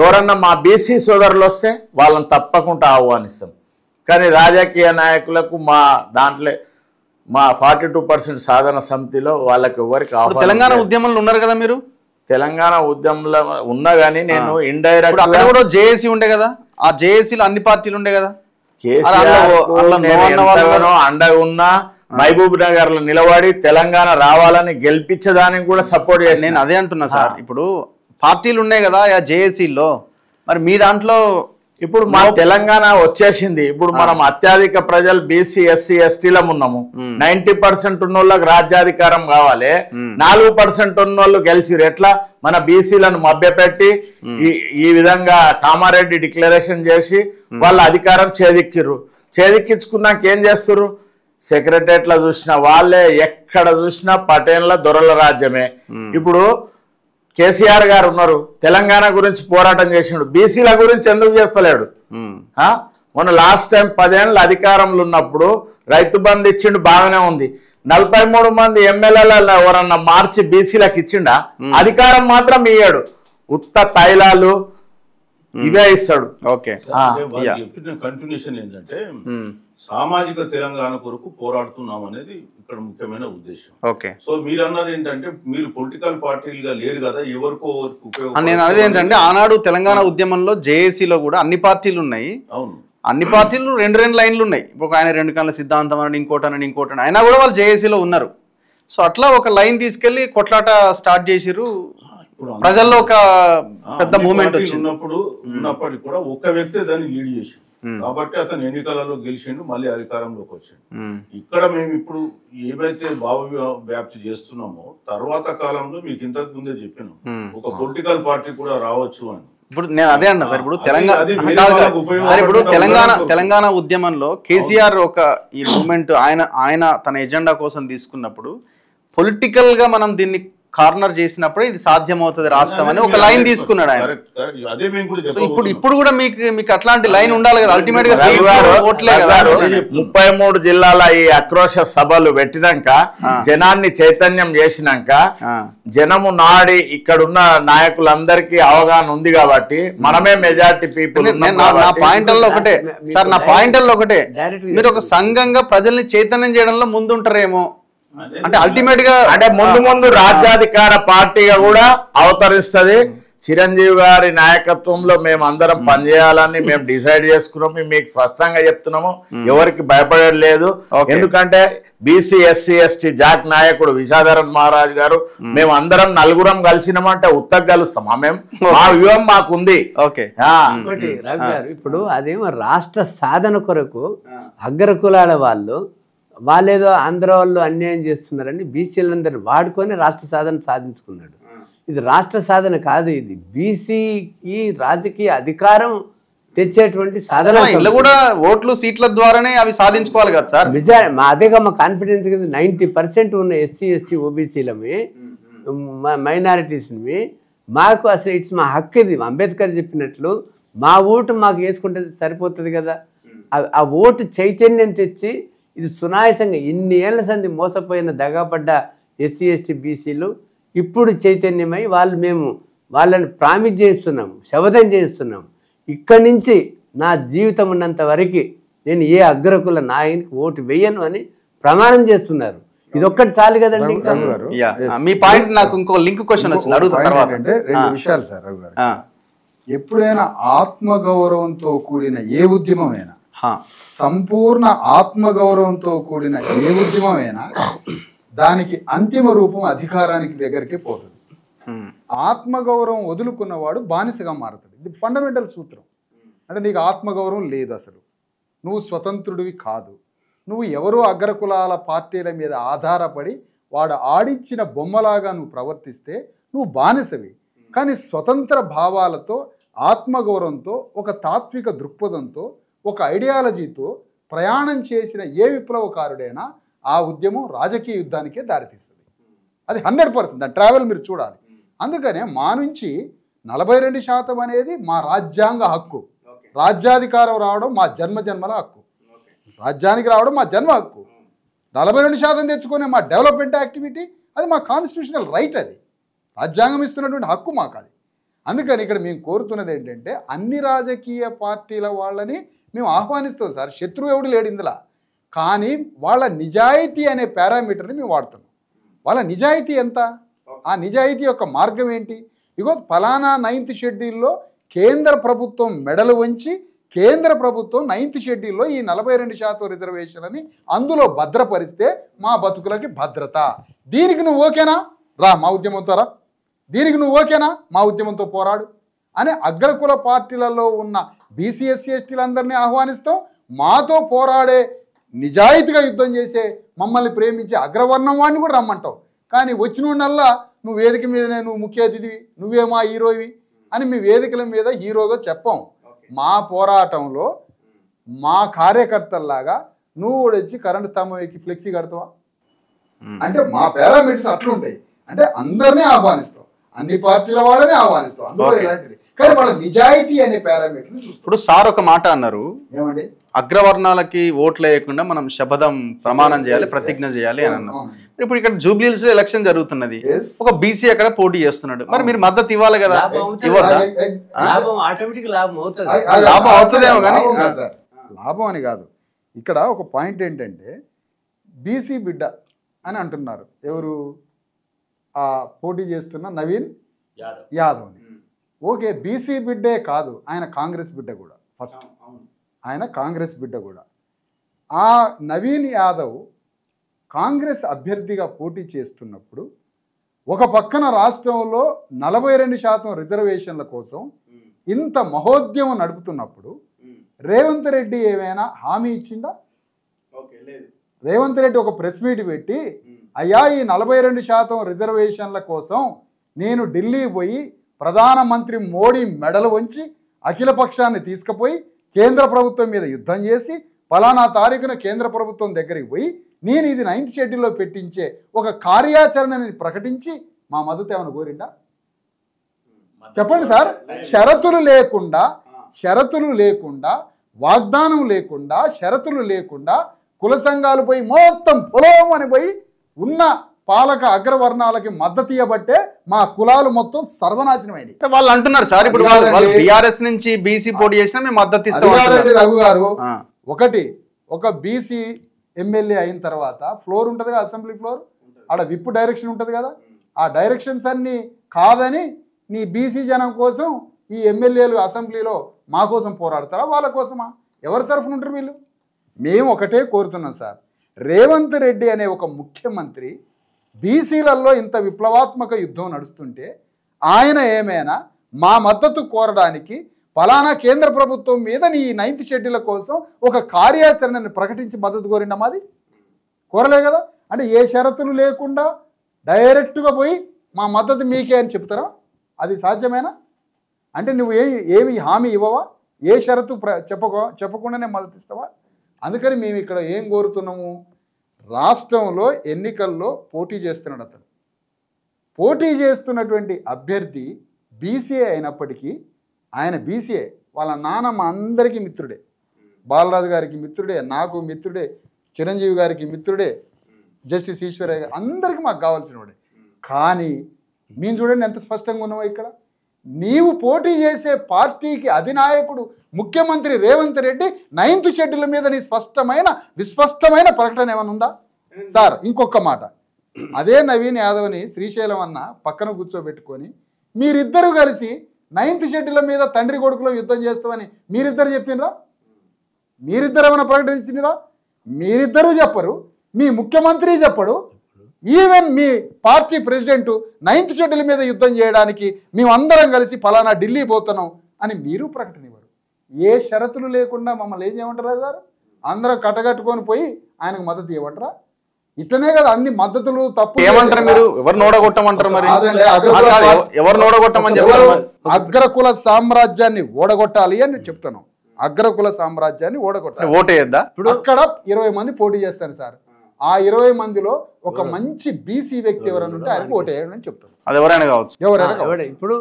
ఎవరన్నా మా బీసీ సోదరులు వస్తే వాళ్ళని తప్పకుండా ఆహ్వానిస్తాం. కానీ రాజకీయ నాయకులకు మా దాంట్లో మా 42% సాధన సమితిలో వాళ్ళకి ఎవరికి తెలంగాణ ఉద్యమంలో ఉన్నారు కదా మీరు? తెలంగాణ ఉద్యమంలో ఉన్నా కానీ నేను ఇండైరెక్ట్ అక్కడ కూడా జేఏసీ ఉండే కదా, ఆ జేఏసీలో అన్ని పార్టీలు ఉండే కదా. అండగా ఉన్నా మహబూబ్ నగర్ లో నిలబడి తెలంగాణ రావాలని గెలిపించడానికి కూడా సపోర్ట్ చేసి నేను అదే అంటున్నా సార్. ఇప్పుడు పార్టీలు ఉన్నాయి కదా జేఏసీలో, మరి మీ దాంట్లో ఇప్పుడు మా తెలంగాణ వచ్చేసింది. ఇప్పుడు మనం అత్యధిక ప్రజలు బీసీ ఎస్సీ ఎస్టీలం ఉన్నాము. 90% ఉన్నోళ్ళకి రాజ్యాధికారం కావాలి, 4% ఉన్నోళ్ళు గెలిచిరు. ఎట్లా మన బీసీలను మభ్యపెట్టి ఈ విధంగా కామారెడ్డి డిక్లరేషన్ చేసి వాళ్ళ అధికారం చేదిక్కించుకున్నాక ఏం చేస్తారు? సెక్రటరియట్లో చూసినా వాళ్ళే, ఎక్కడ చూసినా పటేన్ల దొరల రాజ్యమే. ఇప్పుడు కేసీఆర్ గారు ఉన్నారు, తెలంగాణ గురించి పోరాటం చేసిండు, బీసీల గురించి ఎందుకు చేస్తలేడు? మొన్న లాస్ట్ టైం 10 ఏళ్ళ అధికారంలో ఉన్నప్పుడు రైతు బంధు ఇచ్చిండు, బాగానే ఉంది. 43 మంది ఎమ్మెల్యేల ఎవరన్నా మార్చి బీసీలకు ఇచ్చిండా? అధికారం మాత్రం ఇయ్యాడు, ఉత్త తైలాలు ఇవే ఇస్తాడు. ఓకే, కంటిన్యూషన్ ఏంటంటే సామాజిక తెలంగాణ కొరకు పోరాడుతున్నాం అనేది ఇక్కడ ముఖ్యమైన ఉద్దేశం. ఓకే, సో మీరు అన్నారు ఏంటంటే మీరు పొలిటికల్ పార్టీలుగా లేరు కదా, ఎవరికో ఉపయోగం. నేను అనేది ఏంటంటే ఆనాడు తెలంగాణ ఉద్యమంలో జేఏసీలో కూడా అన్ని పార్టీలు ఉన్నాయి. అవును, అన్ని పార్టీలు రెండు లైన్లు ఉన్నాయి. ఇప్పుడు ఆయన 2 కళ్ళ సిద్ధాంతం అని ఇంకోటని అయినా కూడా వాళ్ళు జేఏసీలో ఉన్నారు. సో అట్లా ఒక లైన్ తీసుకెళ్లి కొట్లాట స్టార్ట్ చేసిరు. ప్రజల్లో ఒక పెద్ద మూమెంట్ ఉన్నప్పటికీ కూడా ఒక్క వ్యక్తి దాన్ని లీడ్ చేసి, కాబట్టి అతను ఎన్నికలలో గెలిచిండు, మళ్ళీ అధికారంలోకి వచ్చాడు. ఇక్కడ మేము ఇప్పుడు ఏవైతే భావ వ్యాప్తి చేస్తున్నామో తర్వాత కాలంలో మీకు ఇంతకు ముందే చెప్పినాం, ఒక పొలిటికల్ పార్టీ కూడా రావచ్చు అని. ఇప్పుడు నేను అదే అన్నా సార్. ఇప్పుడు తెలంగాణ ఉద్యమంలో కేసీఆర్ ఒక ఈ మూమెంట్ ఆయన తన ఎజెండా కోసం తీసుకున్నప్పుడు పొలిటికల్ గా మనం దీన్ని కార్నర్ చేసినప్పుడు ఇది సాధ్యమవుతుంది రాష్ట్రం అని ఒక లైన్ తీసుకున్నాడు ఆయన. ఇప్పుడు కూడా మీకు అట్లాంటి లైన్ ఉండాలి కదా. అల్టిమేట్ గా 33 జిల్లాల ఈ ఆక్రోశ సభలు పెట్టినాక, జనాన్ని చైతన్యం చేసినాక, జనము నాడి ఇక్కడున్న నాయకులందరికీ అవగాహన ఉంది కాబట్టి మనమే మెజారిటీ పీపుల్. నా పాయింట్ల్లో ఒకటే సార్, నా పాయింట్ల్లో ఒకటే, మీరు ఒక సంఘంగా ప్రజల్ని చైతన్యం చేయడంలో ముందుంటారేమో. అంటే అల్టిమేట్ గా అంటే ముందు రాజ్యాధికార పార్టీగా కూడా అవతరిస్తుంది. చిరంజీవి గారి నాయకత్వంలో మేము అందరం పనిచేయాలని మేము డిసైడ్ చేసుకున్నాము. మీకు స్పష్టంగా చెప్తున్నాము, ఎవరికి భయపడేది లేదు. ఎందుకంటే బీసీ ఎస్సీ ఎస్టీ జాక్ నాయకుడు విశాధరన్ మహారాజ్ గారు, మేము అందరం నలుగురం కలిసినామంటే ఉత్తగా కలుస్తాం. మా వ్యూహం మాకుంది. ఇప్పుడు అదేమో రాష్ట్ర సాధన కొరకు అగ్రకులాల వాళ్ళేదో ఆంధ్ర వాళ్ళు అన్యాయం చేస్తున్నారని బీసీలందరినీ వాడుకొని రాష్ట్ర సాధన సాధించుకున్నాడు. ఇది రాష్ట్ర సాధన కాదు, ఇది బీసీకి రాజకీయ అధికారం తెచ్చేటువంటి సాధన. ఇలా కూడా ఓట్లు సీట్ల ద్వారానే అవి సాధించుకోవాలి కదా సార్. అదేగా మా కాన్ఫిడెన్స్ కదా. 90% ఉన్న ఎస్సీ ఎస్టీ ఓబీసీలమి మైనారిటీస్ని మాకు అసలు ఇట్స్ మా హక్కు. ఇది అంబేద్కర్ చెప్పినట్లు మా ఓటు మాకు వేసుకుంటే సరిపోతుంది కదా. ఆ ఓటు చైతన్యం తెచ్చి ఇది సునాయాసంగా ఇన్ని ఏళ్ల సంది మోసపోయిన దగాపడ్డ ఎస్సీ ఎస్టీ బీసీలు ఇప్పుడు చైతన్యమై మేము వాళ్ళని ప్రామిస్ చేస్తున్నాం, శపథం చేస్తున్నాం, ఇక్కడి నుంచి నా జీవితం ఉన్నంత వరకు నేను ఏ అగ్రకుల నాయకునికి ఓటు వేయను అని ప్రమాణం చేస్తున్నారు. ఇది ఒక్కటి చాలు కదండి. మీ పాయింట్ నాకు ఇంకో లింక్ క్వశ్చన్ వచ్చింది, అడుగుతా. అంటే 2 విషయాలు సార్ రఘు గారు. ఎప్పుడైనా ఆత్మగౌరవంతో కూడిన ఏ ఉద్యమమైనా, సంపూర్ణ ఆత్మగౌరవంతో కూడిన ఏ ఉద్యమమైనా దానికి అంతిమ రూపం అధికారానికి దగ్గరికి పోతుంది. ఆత్మగౌరవం వదులుకున్నవాడు బానిసగా మారుతాడు. ఇది ఫండమెంటల్ సూత్రం. అంటే నీకు ఆత్మగౌరవం లేదు, అసలు నువ్వు స్వతంత్రుడివి కాదు, నువ్వు ఎవరో అగ్రకులాల పార్టీల మీద ఆధారపడి వాడు ఆడిచ్చిన బొమ్మలాగా నువ్వు ప్రవర్తిస్తే నువ్వు బానిసవి. కానీ స్వతంత్ర భావాలతో, ఆత్మగౌరవంతో, ఒక తాత్విక దృక్పథంతో, ఒక ఐడియాలజీతో ప్రయాణం చేసిన ఏ విప్లవకారుడైనా ఆ ఉద్యమం రాజకీయ యుద్ధానికే దారితీస్తుంది. అది 100%. దాని ట్రావెల్ మీరు చూడాలి. అందుకనే మా నుంచి 42% అనేది మా రాజ్యాంగ హక్కు. రాజ్యాధికారం రావడం మా జన్మల హక్కు. రాజ్యానికి రావడం మా జన్మ హక్కు. 42% తెచ్చుకునే మా డెవలప్మెంట్ యాక్టివిటీ అది మా కాన్స్టిట్యూషనల్ రైట్. అది రాజ్యాంగం ఇస్తున్నటువంటి హక్కు మాకు అది. అందుకని ఇక్కడ మేము కోరుతున్నది ఏంటంటే అన్ని రాజకీయ పార్టీల వాళ్ళని మేము ఆహ్వానిస్తాం సార్, శత్రువు ఎవడు లేడు ఇందులో. కానీ వాళ్ళ నిజాయితీ అనే పారామీటర్ని మేము వాడుతున్నాం. వాళ్ళ నిజాయితీ ఎంత, ఆ నిజాయితీ యొక్క మార్గం ఏంటి? ఇగో ఫలానా 9th షెడ్యూల్లో కేంద్ర ప్రభుత్వం మెడలు వంచి కేంద్ర ప్రభుత్వం 9th షెడ్యూల్లో ఈ 42% రిజర్వేషన్ అని అందులో భద్రపరిస్తే మా బతుకులకి భద్రత. దీనికి నువ్వు ఓకేనా? రా మా ఉద్యమంతో రా. దీనికి నువ్వు ఓకేనా? మా ఉద్యమంతో పోరాడు అని అగ్రకుల పార్టీలలో ఉన్న బీసీ ఎస్సీ ఎస్టీలందరినీ ఆహ్వానిస్తాం. మాతో పోరాడే నిజాయితీగా యుద్ధం చేసే మమ్మల్ని ప్రేమించే అగ్రవర్ణం వాడిని కూడా రమ్మంటావు. కానీ వచ్చినోడల్లా నువ్వు వేదిక మీదనే నువ్వు ముఖ్య అతిథివి, నువ్వే మా హీరోవి అని మీ వేదికల మీద హీరోగా చెప్పాం. మా పోరాటంలో మా కార్యకర్తల్లాగా నువ్వు కూడా వచ్చి కరెంట్ స్తంభం ఎక్కి ఫ్లెక్సీ కడతావా? అంటే మా పారామీటర్స్ అట్లుంటాయి. అంటే అందరినీ ఆహ్వానిస్తాం, అన్ని పార్టీల వాళ్ళని ఆహ్వానిస్తాం, అందులో ఇలాంటిది. కానీ వాళ్ళ నిజాయితీ అనే పారామీటర్ చూస్తాం. ఇప్పుడు సార్ ఒక మాట అన్నారు, ఏమండి, అగ్రవర్ణాలకి ఓట్లు వేయకుండా మనం శపథం ప్రమాణం చేయాలి, ప్రతిజ్ఞ చేయాలి అని అన్నారు. ఇప్పుడు ఇక్కడ జూబ్లీహిల్స్ లో ఎలక్షన్ జరుగుతున్నది, ఒక బీసీ అక్కడ పోటీ చేస్తున్నాడు, మరి మీరు మద్దతు ఇవ్వాలి కదా? లాభం అవుతుందేమో కానీ లాభం అని కాదు. ఇక్కడ ఒక పాయింట్ ఏంటంటే బీసీ బిడ్డ అని అంటున్నారు. ఎవరు? ఆ పోటీ చేస్తున్న నవీన్ యాదవ్. ఓకే, బీసీ బిడ్డే కాదు, ఆయన కాంగ్రెస్ బిడ్డ కూడా. ఫస్ట్ ఆయన కాంగ్రెస్ బిడ్డ కూడా. ఆ నవీన్ యాదవ్ కాంగ్రెస్ అభ్యర్థిగా పోటీ చేస్తున్నప్పుడు ఒక పక్కన రాష్ట్రంలో 42% రిజర్వేషన్ల కోసం ఇంత మహోద్యమం నడుపుతున్నప్పుడు రేవంత్ రెడ్డి ఏమైనా హామీ ఇచ్చిందా? రేవంత్ రెడ్డి ఒక ప్రెస్ మీట్ పెట్టి, అయ్యా ఈ 42% రిజర్వేషన్ల కోసం నేను ఢిల్లీ పోయి ప్రధానమంత్రి మోడీ మెడలు వంచి అఖిల పక్షాన్ని తీసుకుపోయి కేంద్ర ప్రభుత్వం మీద యుద్ధం చేసి ఫలానా తారీఖున కేంద్ర ప్రభుత్వం దగ్గరికి పోయి నేను ఇది 9th షెడ్యూల్లో పెట్టించే ఒక కార్యాచరణని ప్రకటించి మా మద్దతు ఏమైనా కోరిండా? చెప్పండి సార్. షరతులు లేకుండా వాగ్దానం లేకుండా షరతులు లేకుండా కుల సంఘాలు పోయి మొత్తం పొలం అని పోయి ఉన్న పాలక అగ్రవర్ణాలకి మద్దతు ఇవ్వబట్టే మా కులాలు మొత్తం సర్వనాశనమైనవి. వాళ్ళు అంటున్నారు సార్, ఇప్పుడు బీఆర్ఎస్ నుంచి బీసీ పోటీ చేసినా మేము మద్దతు ఇస్తాం. రఘు గారు, ఒక బీసీ ఎమ్మెల్యే అయిన తర్వాత ఫ్లోర్ ఉంటుంది కదా, అసెంబ్లీ ఫ్లోర్, ఆడ విప్ డైరెక్షన్ ఉంటుంది కదా, ఆ డైరెక్షన్స్ అన్ని కాదని నీ బీసీ జనం కోసం ఈ ఎమ్మెల్యేలు అసెంబ్లీలో మా కోసం పోరాడతారా, వాళ్ళ కోసమా? ఎవరి తరఫున ఉంటారు వీళ్ళు? మేము ఒకటే కోరుతున్నాం సార్, రేవంత్ రెడ్డి అనే ఒక ముఖ్యమంత్రి బీసీలలో ఇంత విప్లవాత్మక యుద్ధం నడుస్తుంటే ఆయన ఏమైనా మా మద్దతు కోరడానికి ఫలానా కేంద్ర ప్రభుత్వం మీద నీ 9th షెడ్యూల్ కోసం ఒక కార్యాచరణని ప్రకటించి మద్దతు కోరిండా? మాది కోరలే కదా. అంటే ఏ షరతులు లేకుండా డైరెక్ట్గా పోయి మా మద్దతు మీకే అని చెప్తారా? అది సాధ్యమేనా? అంటే నువ్వు ఏమి హామీ ఇవ్వవా? ఏ షరతు చెప్పకుండానే మద్దతు ఇస్తావా? అందుకని మేము ఇక్కడ ఏం కోరుతున్నాము, రాష్ట్రంలో ఎన్నికల్లో పోటీ చేస్తున్నాడు అతను. పోటీ చేస్తున్నటువంటి అభ్యర్థి బీసీఏ అయినప్పటికీ ఆయన బీసీఏ, వాళ్ళ నాన్న మా అందరికీ మిత్రుడే, బాలరాజు గారికి మిత్రుడే, నాకు మిత్రుడే, చిరంజీవి గారికి మిత్రుడే, జస్టిస్ ఈశ్వరయ్య గారు అందరికీ మాకు కావాల్సిన వాడే. కానీ మేము చూడండి ఎంత స్పష్టంగా ఉన్నామో ఇక్కడ. నీవు పోటీ చేసే పార్టీకి అధినాయకుడు ముఖ్యమంత్రి రేవంత్ రెడ్డి 9th షెడ్యూల్ మీద నీ విస్పష్టమైన ప్రకటన ఏమైనా ఉందా సార్? ఇంకొక మాట, అదే నవీన్ యాదవ్ని శ్రీశైలం అన్న పక్కన కూర్చోబెట్టుకొని మీరిద్దరూ కలిసి 9th షెడ్యూల్ మీద తండ్రి కొడుకులో యుద్ధం చేస్తామని మీరిద్దరు చెప్పినరా? మీరిద్దరు ఏమైనా ప్రకటించినరా? మీరిద్దరూ చెప్పరు, మీ ముఖ్యమంత్రి చెప్పడు, ఈవెన్ మీ పార్టీ ప్రెసిడెంట్ 9th షెడ్యూల్ మీద యుద్ధం చేయడానికి మేమందరం కలిసి ఫలానా ఢిల్లీ పోతున్నాం అని మీరు ప్రకటన ఇవ్వరు. ఏ షరతులు లేకుండా మమ్మల్ని ఏం చేయమంటారు గారు? అందరూ కట్టగట్టుకొని పోయి ఆయనకు మద్దతు ఇవ్వమంటారా? ఇట్లనే కదా అన్ని మద్దతులు తప్పు. ఏమంటారు మీరు? ఎవరు నోడగొట్టమంటారు? మరి ఎవరు నోడగొట్టమని చెప్పారు? అగ్రకుల సామ్రాజ్యాన్ని ఓడగొట్టాలి అని చెప్తున్నాం. అగ్రకుల సామ్రాజ్యాన్ని ఓడగొట్టాలి. ఓటేయద్దా? ఇప్పుడు అక్కడ 20 మంది పోటీ చేస్తారు సార్. ఆ 20 మందిలో ఒక మంచి బీసీ వ్యక్తి ఎవరైనా ఉంటే ఆయనకు ఓటేయడం అని చెప్తాను. అది ఎవరైనా కావచ్చు, ఎవరైనా. ఇప్పుడు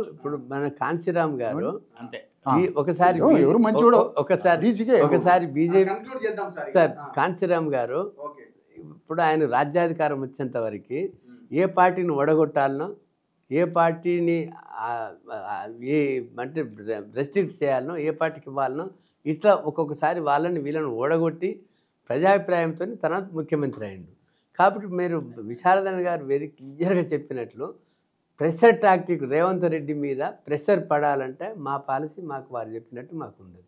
మన కాంశీరామ్ గారు అంతే ఒకసారి ఎవరు మంచోడు ఒకసారి బీజేపీ సార్ కాంశీరామ్ గారు ఇప్పుడు ఆయన రాజ్యాధికారం వచ్చేంత వరకు ఏ పార్టీని ఓడగొట్టాలనో ఏ పార్టీని ఏ అంటే రెస్ట్రిక్ట్ చేయాలనో ఏ పార్టీకి ఇవ్వాలనో ఇట్లా ఒక్కొక్కసారి వాళ్ళని వీళ్ళని ఓడగొట్టి ప్రజాభిప్రాయంతో తన ముఖ్యమంత్రి అయ్యిండు. కాబట్టి మీరు విశారదన్ గారు వెరీ క్లియర్గా చెప్పినట్లు ప్రెషర్ టాక్టిక్ రేవంత్ రెడ్డి మీద ప్రెషర్ పడాలంటే మా పాలసీ మాకు వారు చెప్పినట్టు మాకు ఉండదు.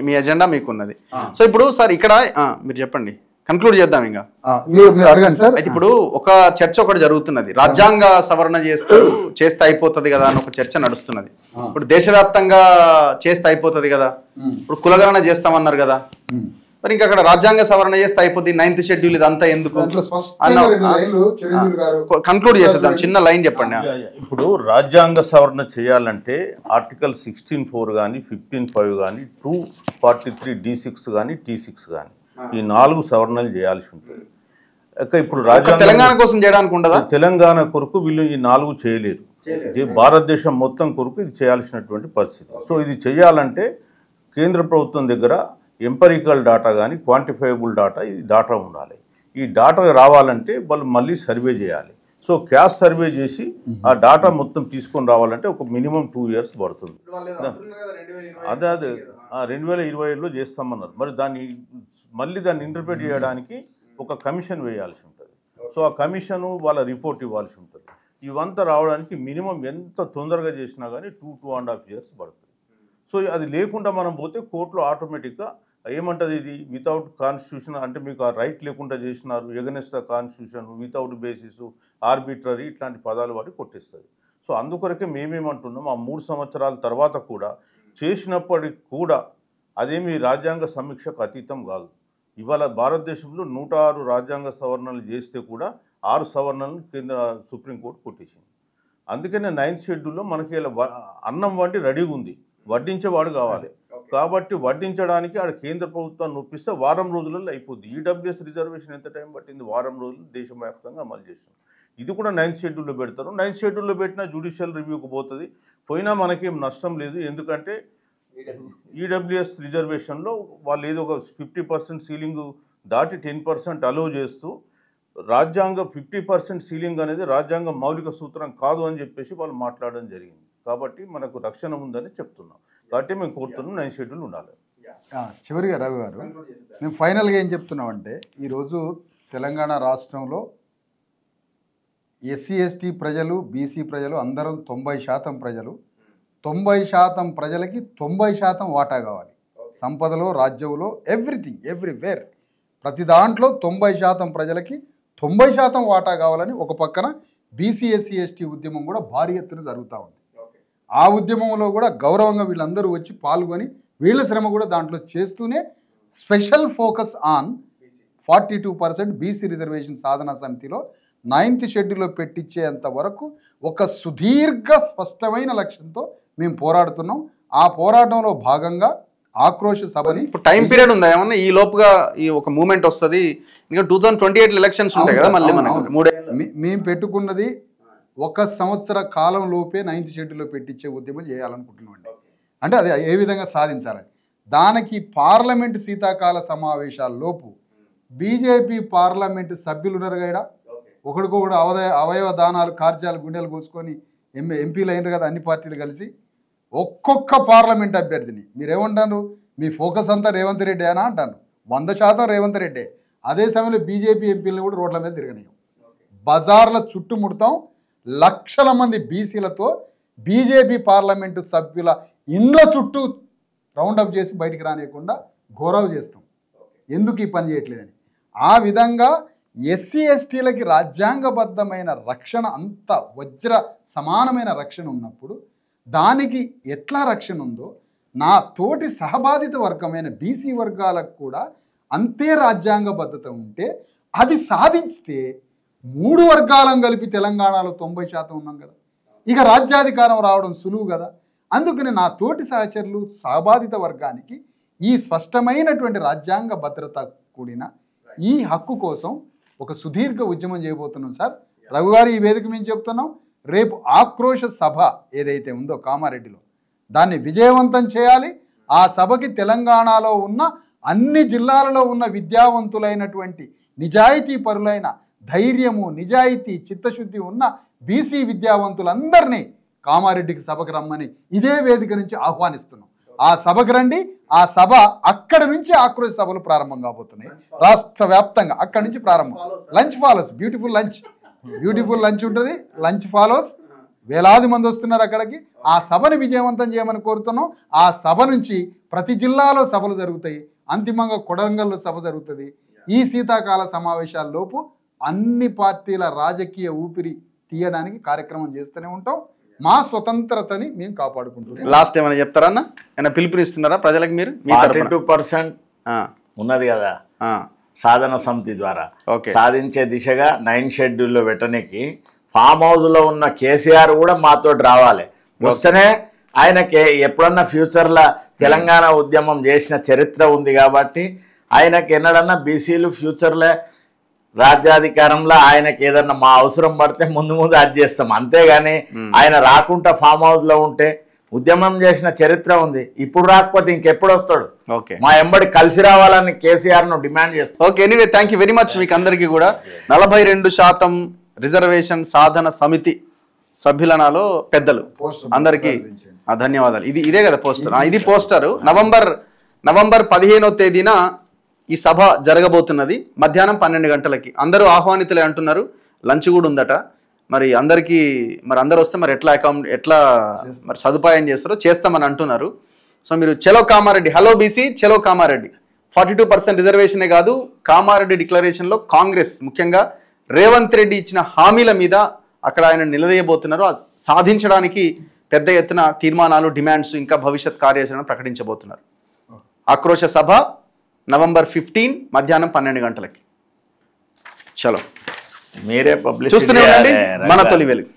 మీ ఎజెండా మీకున్నది. సో ఇప్పుడు సార్ ఇక్కడ మీరు చెప్పండి, కన్క్లూడ్ చేద్దాం. ఇంకా మీరు అడగండి సార్. అయితే ఇప్పుడు ఒక చర్చ ఒకటి జరుగుతున్నది, రాజ్యాంగ సవరణ చేస్తే అయిపోతుంది కదా అని ఒక చర్చ నడుస్తున్నది. ఇప్పుడు దేశవ్యాప్తంగా చేస్తే అయిపోతుంది కదా, ఇప్పుడు కులగణన చేస్తామన్నారు కదా, మరి ఇంకా అక్కడ రాజ్యాంగ సవరణ చేస్తే అయిపోతుంది, 9th షెడ్యూల్ ఇదంతా ఎందుకు? కన్క్లూడ్ చేసేద్దాం, చిన్న లైన్ చెప్పండి. ఇప్పుడు రాజ్యాంగ సవరణ చేయాలంటే ఆర్టికల్ 16(4) కానీ 15(5) కానీ 243(d)(6) కానీ T6 కానీ ఈ 4 సవరణలు చేయాల్సి ఉంటుంది. ఇప్పుడు రాజ్యాంగ తెలంగాణ కోసం చేయడానికి ఉండదా? తెలంగాణ కొరకు వీళ్ళు ఈ 4 చేయలేరు. భారతదేశం మొత్తం కొరకు ఇది చేయాల్సినటువంటి పరిస్థితి. సో ఇది చేయాలంటే కేంద్ర ప్రభుత్వం దగ్గర ఎంపరికల్ డాటా కానీ క్వాంటిఫైబుల్ డాటా, ఈ డాటా ఉండాలి. ఈ డాటా రావాలంటే వాళ్ళు మళ్ళీ సర్వే చేయాలి. సో క్యాష్ సర్వే చేసి ఆ డాటా మొత్తం తీసుకొని రావాలంటే ఒక మినిమం 2 years పడుతుంది. అదే 2027లో చేస్తామన్నారు. మరి మళ్ళీ దాన్ని ఇంటర్ప్రిట్ చేయడానికి ఒక కమిషన్ వేయాల్సి ఉంటుంది. సో ఆ కమిషను వాళ్ళ రిపోర్ట్ ఇవ్వాల్సి ఉంటుంది. ఇవంతా రావడానికి మినిమం ఎంత తొందరగా చేసినా కానీ 2.5 years పడుతుంది. సో అది లేకుండా మనం పోతే కోర్టులో ఆటోమేటిక్గా ఏమంటుంది, ఇది వితౌట్ కాన్స్టిట్యూషన్, అంటే మీకు ఆ రైట్ లేకుండా చేసినారు, against the constitution, without basis, arbitrary, ఇట్లాంటి పదాలు వాడి కొట్టేస్తుంది. సో అందుకొరకే మేమేమంటున్నాం, ఆ 3 సంవత్సరాల తర్వాత కూడా చేసినప్పటికి కూడా అదేమి రాజ్యాంగ సమీక్షకు అతీతం కాదు. ఇవాళ భారతదేశంలో 106 రాజ్యాంగ సవరణలు చేస్తే కూడా 6 సవరణలను కేంద్ర సుప్రీంకోర్టు కొట్టేసింది. అందుకనే 9th షెడ్యూల్లో మనకి ఇలా అన్నం వండి రెడీగా ఉంది, వడ్డించేవాడు కావాలి. కాబట్టి వడ్డించడానికి ఆడ కేంద్ర ప్రభుత్వాన్ని ఒప్పిస్తే వారం రోజులలో అయిపోద్ది. ఈడబ్ల్యూఎస్ రిజర్వేషన్ ఎంత టైం పట్టింది? వారం రోజులు దేశవ్యాప్తంగా అమలు చేసాం. ఇది కూడా 9th షెడ్యూల్లో పెడతారు. 9th షెడ్యూల్లో పెట్టినా జ్యుడిషియల్ రివ్యూకి పోతుంది. పోయినా మనకేం నష్టం లేదు. ఎందుకంటే ఈడబ్ల్యూఎస్ రిజర్వేషన్లో వాళ్ళు ఏదో ఒక 50% సీలింగ్ దాటి 10% అలో చేస్తూ రాజ్యాంగ 50% సీలింగ్ అనేది రాజ్యాంగ మౌలిక సూత్రం కాదు అని చెప్పేసి వాళ్ళు మాట్లాడడం జరిగింది. కాబట్టి మనకు రక్షణ ఉందని చెప్తున్నాం. కాబట్టి మేము కోరుతున్నాం 9th షెడ్యూల్ ఉండాలి. చివరిగా రవి గారు, మేము ఫైనల్గా ఏం చెప్తున్నామంటే, ఈరోజు తెలంగాణ రాష్ట్రంలో ఎస్సీ ఎస్టీ ప్రజలు, బీసీ ప్రజలు అందరం 90% ప్రజలు, 90% ప్రజలకి 90% వాటా కావాలి. సంపదలో, రాజ్యంలో, ఎవ్రీథింగ్, ఎవ్రీవేర్, ప్రతి దాంట్లో 90% ప్రజలకి 90% వాటా కావాలని ఒక పక్కన బీసీ ఎస్సీ ఎస్టీ ఉద్యమం కూడా భారీ ఎత్తున జరుగుతూ ఉంది. ఆ ఉద్యమంలో కూడా గౌరవంగా వీళ్ళందరూ వచ్చి పాల్గొని వీళ్ళ శ్రమ కూడా దాంట్లో చేస్తూనే special focus on 42% BC reservation సాధనా సమితిలో 9th షెడ్యూల్లో పెట్టించేంత వరకు ఒక సుదీర్ఘ స్పష్టమైన లక్ష్యంతో మేము పోరాడుతున్నాం. ఆ పోరాటంలో భాగంగా ఆక్రోశ సభని ఇప్పుడు టైం పీరియడ్ ఉందా ఏమన్నా? ఈ లోపుగా ఈ ఒక మూమెంట్ వస్తుంది. ఇంకా 2028 ఎలక్షన్స్ ఉంటాయి కదా మళ్ళీ మనకు 3 ఏళ్ళు. మేము పెట్టుకున్నది 1 సంవత్సర కాలం లోపే 9th షెడ్యూల్లో పెట్టించే ఉద్యమం చేయాలనుకుంటున్నాం. అంటే అది ఏ విధంగా సాధించాలని, దానికి పార్లమెంటు శీతాకాల సమావేశాల్లోపు బీజేపీ పార్లమెంటు సభ్యులు ఉన్నారు కదా, ఒకడికొకడు అవయవ దానాలు కార్యాలు గుండెలు కోసుకొని ఎంపీలు అయినారు కదా అన్ని పార్టీలు కలిసి, ఒక్కొక్క పార్లమెంట్ అభ్యర్థిని మీరేమంటారు, మీ ఫోకస్ అంతా రేవంత్ రెడ్డి అని అంటారు. 100% రేవంత్ రెడ్డే. అదే సమయంలో బీజేపీ ఎంపీలను కూడా రోడ్ల మీద తిరగనియం, బజార్ల చుట్టుముడతాం. లక్షల మంది బీసీలతో బీజేపీ పార్లమెంటు సభ్యుల ఇండ్ల చుట్టూ రౌండప్ చేసి బయటికి రానియకుండా గౌరవ చేస్తాం. ఎందుకు ఈ పని చేయట్లేదని. ఆ విధంగా ఎస్సీ ఎస్టీలకి రాజ్యాంగబద్ధమైన రక్షణ, అంత వజ్ర సమానమైన రక్షణ ఉన్నప్పుడు దానికి ఎట్లా రక్షణ ఉందో నా తోటి సహబాధిత వర్గమైన బీసీ వర్గాలకు కూడా అంతే రాజ్యాంగబద్ధత ఉంటే, అది సాధించితే 3 వర్గాలను కలిపి తెలంగాణలో 90% ఉన్నాం కదా, ఇక రాజ్యాధికారం రావడం సులువు కదా. అందుకని నా తోటి సహచరులు సహబాధిత వర్గానికి ఈ స్పష్టమైనటువంటి రాజ్యాంగ భద్రత కూడిన ఈ హక్కు కోసం ఒక సుదీర్ఘ ఉద్యమం చేయబోతున్నాం సార్. రఘు గారు, ఈ వేదిక మేము చెప్తున్నాం, రేపు ఆక్రోశ సభ ఏదైతే ఉందో కామారెడ్డిలో దాన్ని విజయవంతం చేయాలి. ఆ సభకి తెలంగాణలో ఉన్న అన్ని జిల్లాలలో ఉన్న విద్యావంతులైనటువంటి నిజాయితీ పరులైన, ధైర్యము, నిజాయితీ, చిత్తశుద్ధి ఉన్న బీసీ విద్యావంతులందరినీ కామారెడ్డికి సభకు రమ్మని ఇదే వేదిక నుంచి ఆహ్వానిస్తున్నాం. ఆ సభకు రండి. ఆ సభ అక్కడ నుంచి ఆక్రోశ సభలు ప్రారంభం కాబోతున్నాయి రాష్ట్ర వ్యాప్తంగా. అక్కడ నుంచి ప్రారంభం. లంచ్ ఫాలోస్, బ్యూటిఫుల్ లంచ్ ఉంటుంది. లంచ్ ఫాలోస్, వేలాది మంది వస్తున్నారు అక్కడికి. ఆ సభను విజయవంతం చేయమని కోరుతున్నాం. ఆ సభ నుంచి ప్రతి జిల్లాలో సభలు జరుగుతాయి. అంతిమంగా కొడంగల్లో సభ జరుగుతుంది. ఈ శీతాకాల సమావేశాల్లోపు అన్ని పార్టీల రాజకీయ ఊపిరి తీయడానికి కార్యక్రమం చేస్తూనే ఉంటాం. మా స్వతంత్రతని మేము కాపాడుకుంటున్నాం. లాస్ట్ ఏమైనా చెప్తారా అన్న? ఏమైనా పిలుపునిస్తున్నారా ప్రజలకు? మీరు 42% ఉన్నది కదా సాధన సమితి ద్వారా సాధించే దిశగా 9 షెడ్యూల్లో పెట్టడానికి ఫామ్ హౌస్లో ఉన్న కేసీఆర్ కూడా మాతో రావాలి. వస్తేనే ఆయనకి ఎప్పుడన్నా ఫ్యూచర్లో తెలంగాణ ఉద్యమం చేసిన చరిత్ర ఉంది కాబట్టి ఆయనకి ఎన్నడన్నా బీసీలు ఫ్యూచర్లో రాజ్యాధికారంలో ఆయనకి ఏదన్నా మా అవసరం పడితే ముందు అది చేస్తాం. అంతేగాని ఆయన రాకుండా ఫామ్ హౌస్లో ఉంటే ఉద్యమం చేసిన చరిత్ర ఉంది. ఇప్పుడు రాకపోతే ఇంకెప్పుడు వస్తాడు? మా ఎంబడి కలిసి రావాలని కేసీఆర్ ను డిమాండ్ చేస్తాం. Okay, anyway thank you very much. మీకు అందరికీ కూడా 42% రిజర్వేషన్ సాధన సమితి సభ్యులనాలో పెద్దలు అందరికీ ధన్యవాదాలు. ఇదే కదా పోస్టర్? ఇది పోస్టర్. నవంబర్ 15వ తేదీన ఈ సభ జరగబోతున్నది. మధ్యాహ్నం 12 గంటలకి. అందరూ ఆహ్వానితులే అంటున్నారు. లంచ్ కూడా ఉందట. మరి అందరూ వస్తే మరి ఎట్లా మరి సదుపాయం చేస్తామని అంటున్నారు. సో మీరు చలో కామారెడ్డి, హలో బీసీ చలో కామారెడ్డి. 42% రిజర్వేషనే కాదు, కామారెడ్డి డిక్లరేషన్లో కాంగ్రెస్ ముఖ్యంగా రేవంత్ రెడ్డి ఇచ్చిన హామీల మీద అక్కడ ఆయన నిలదీయబోతున్నారు. సాధించడానికి పెద్ద ఎత్తున తీర్మానాలు, డిమాండ్స్, ఇంకా భవిష్యత్ కార్యాచరణ ప్రకటించబోతున్నారు. ఆక్రోశ సభ నవంబర్ 15 మధ్యాహ్నం 12 గంటలకి. చలో, మీరే పబ్లిసిటీ చూస్తూనే ఉండండి మన తొలి వెలుగు.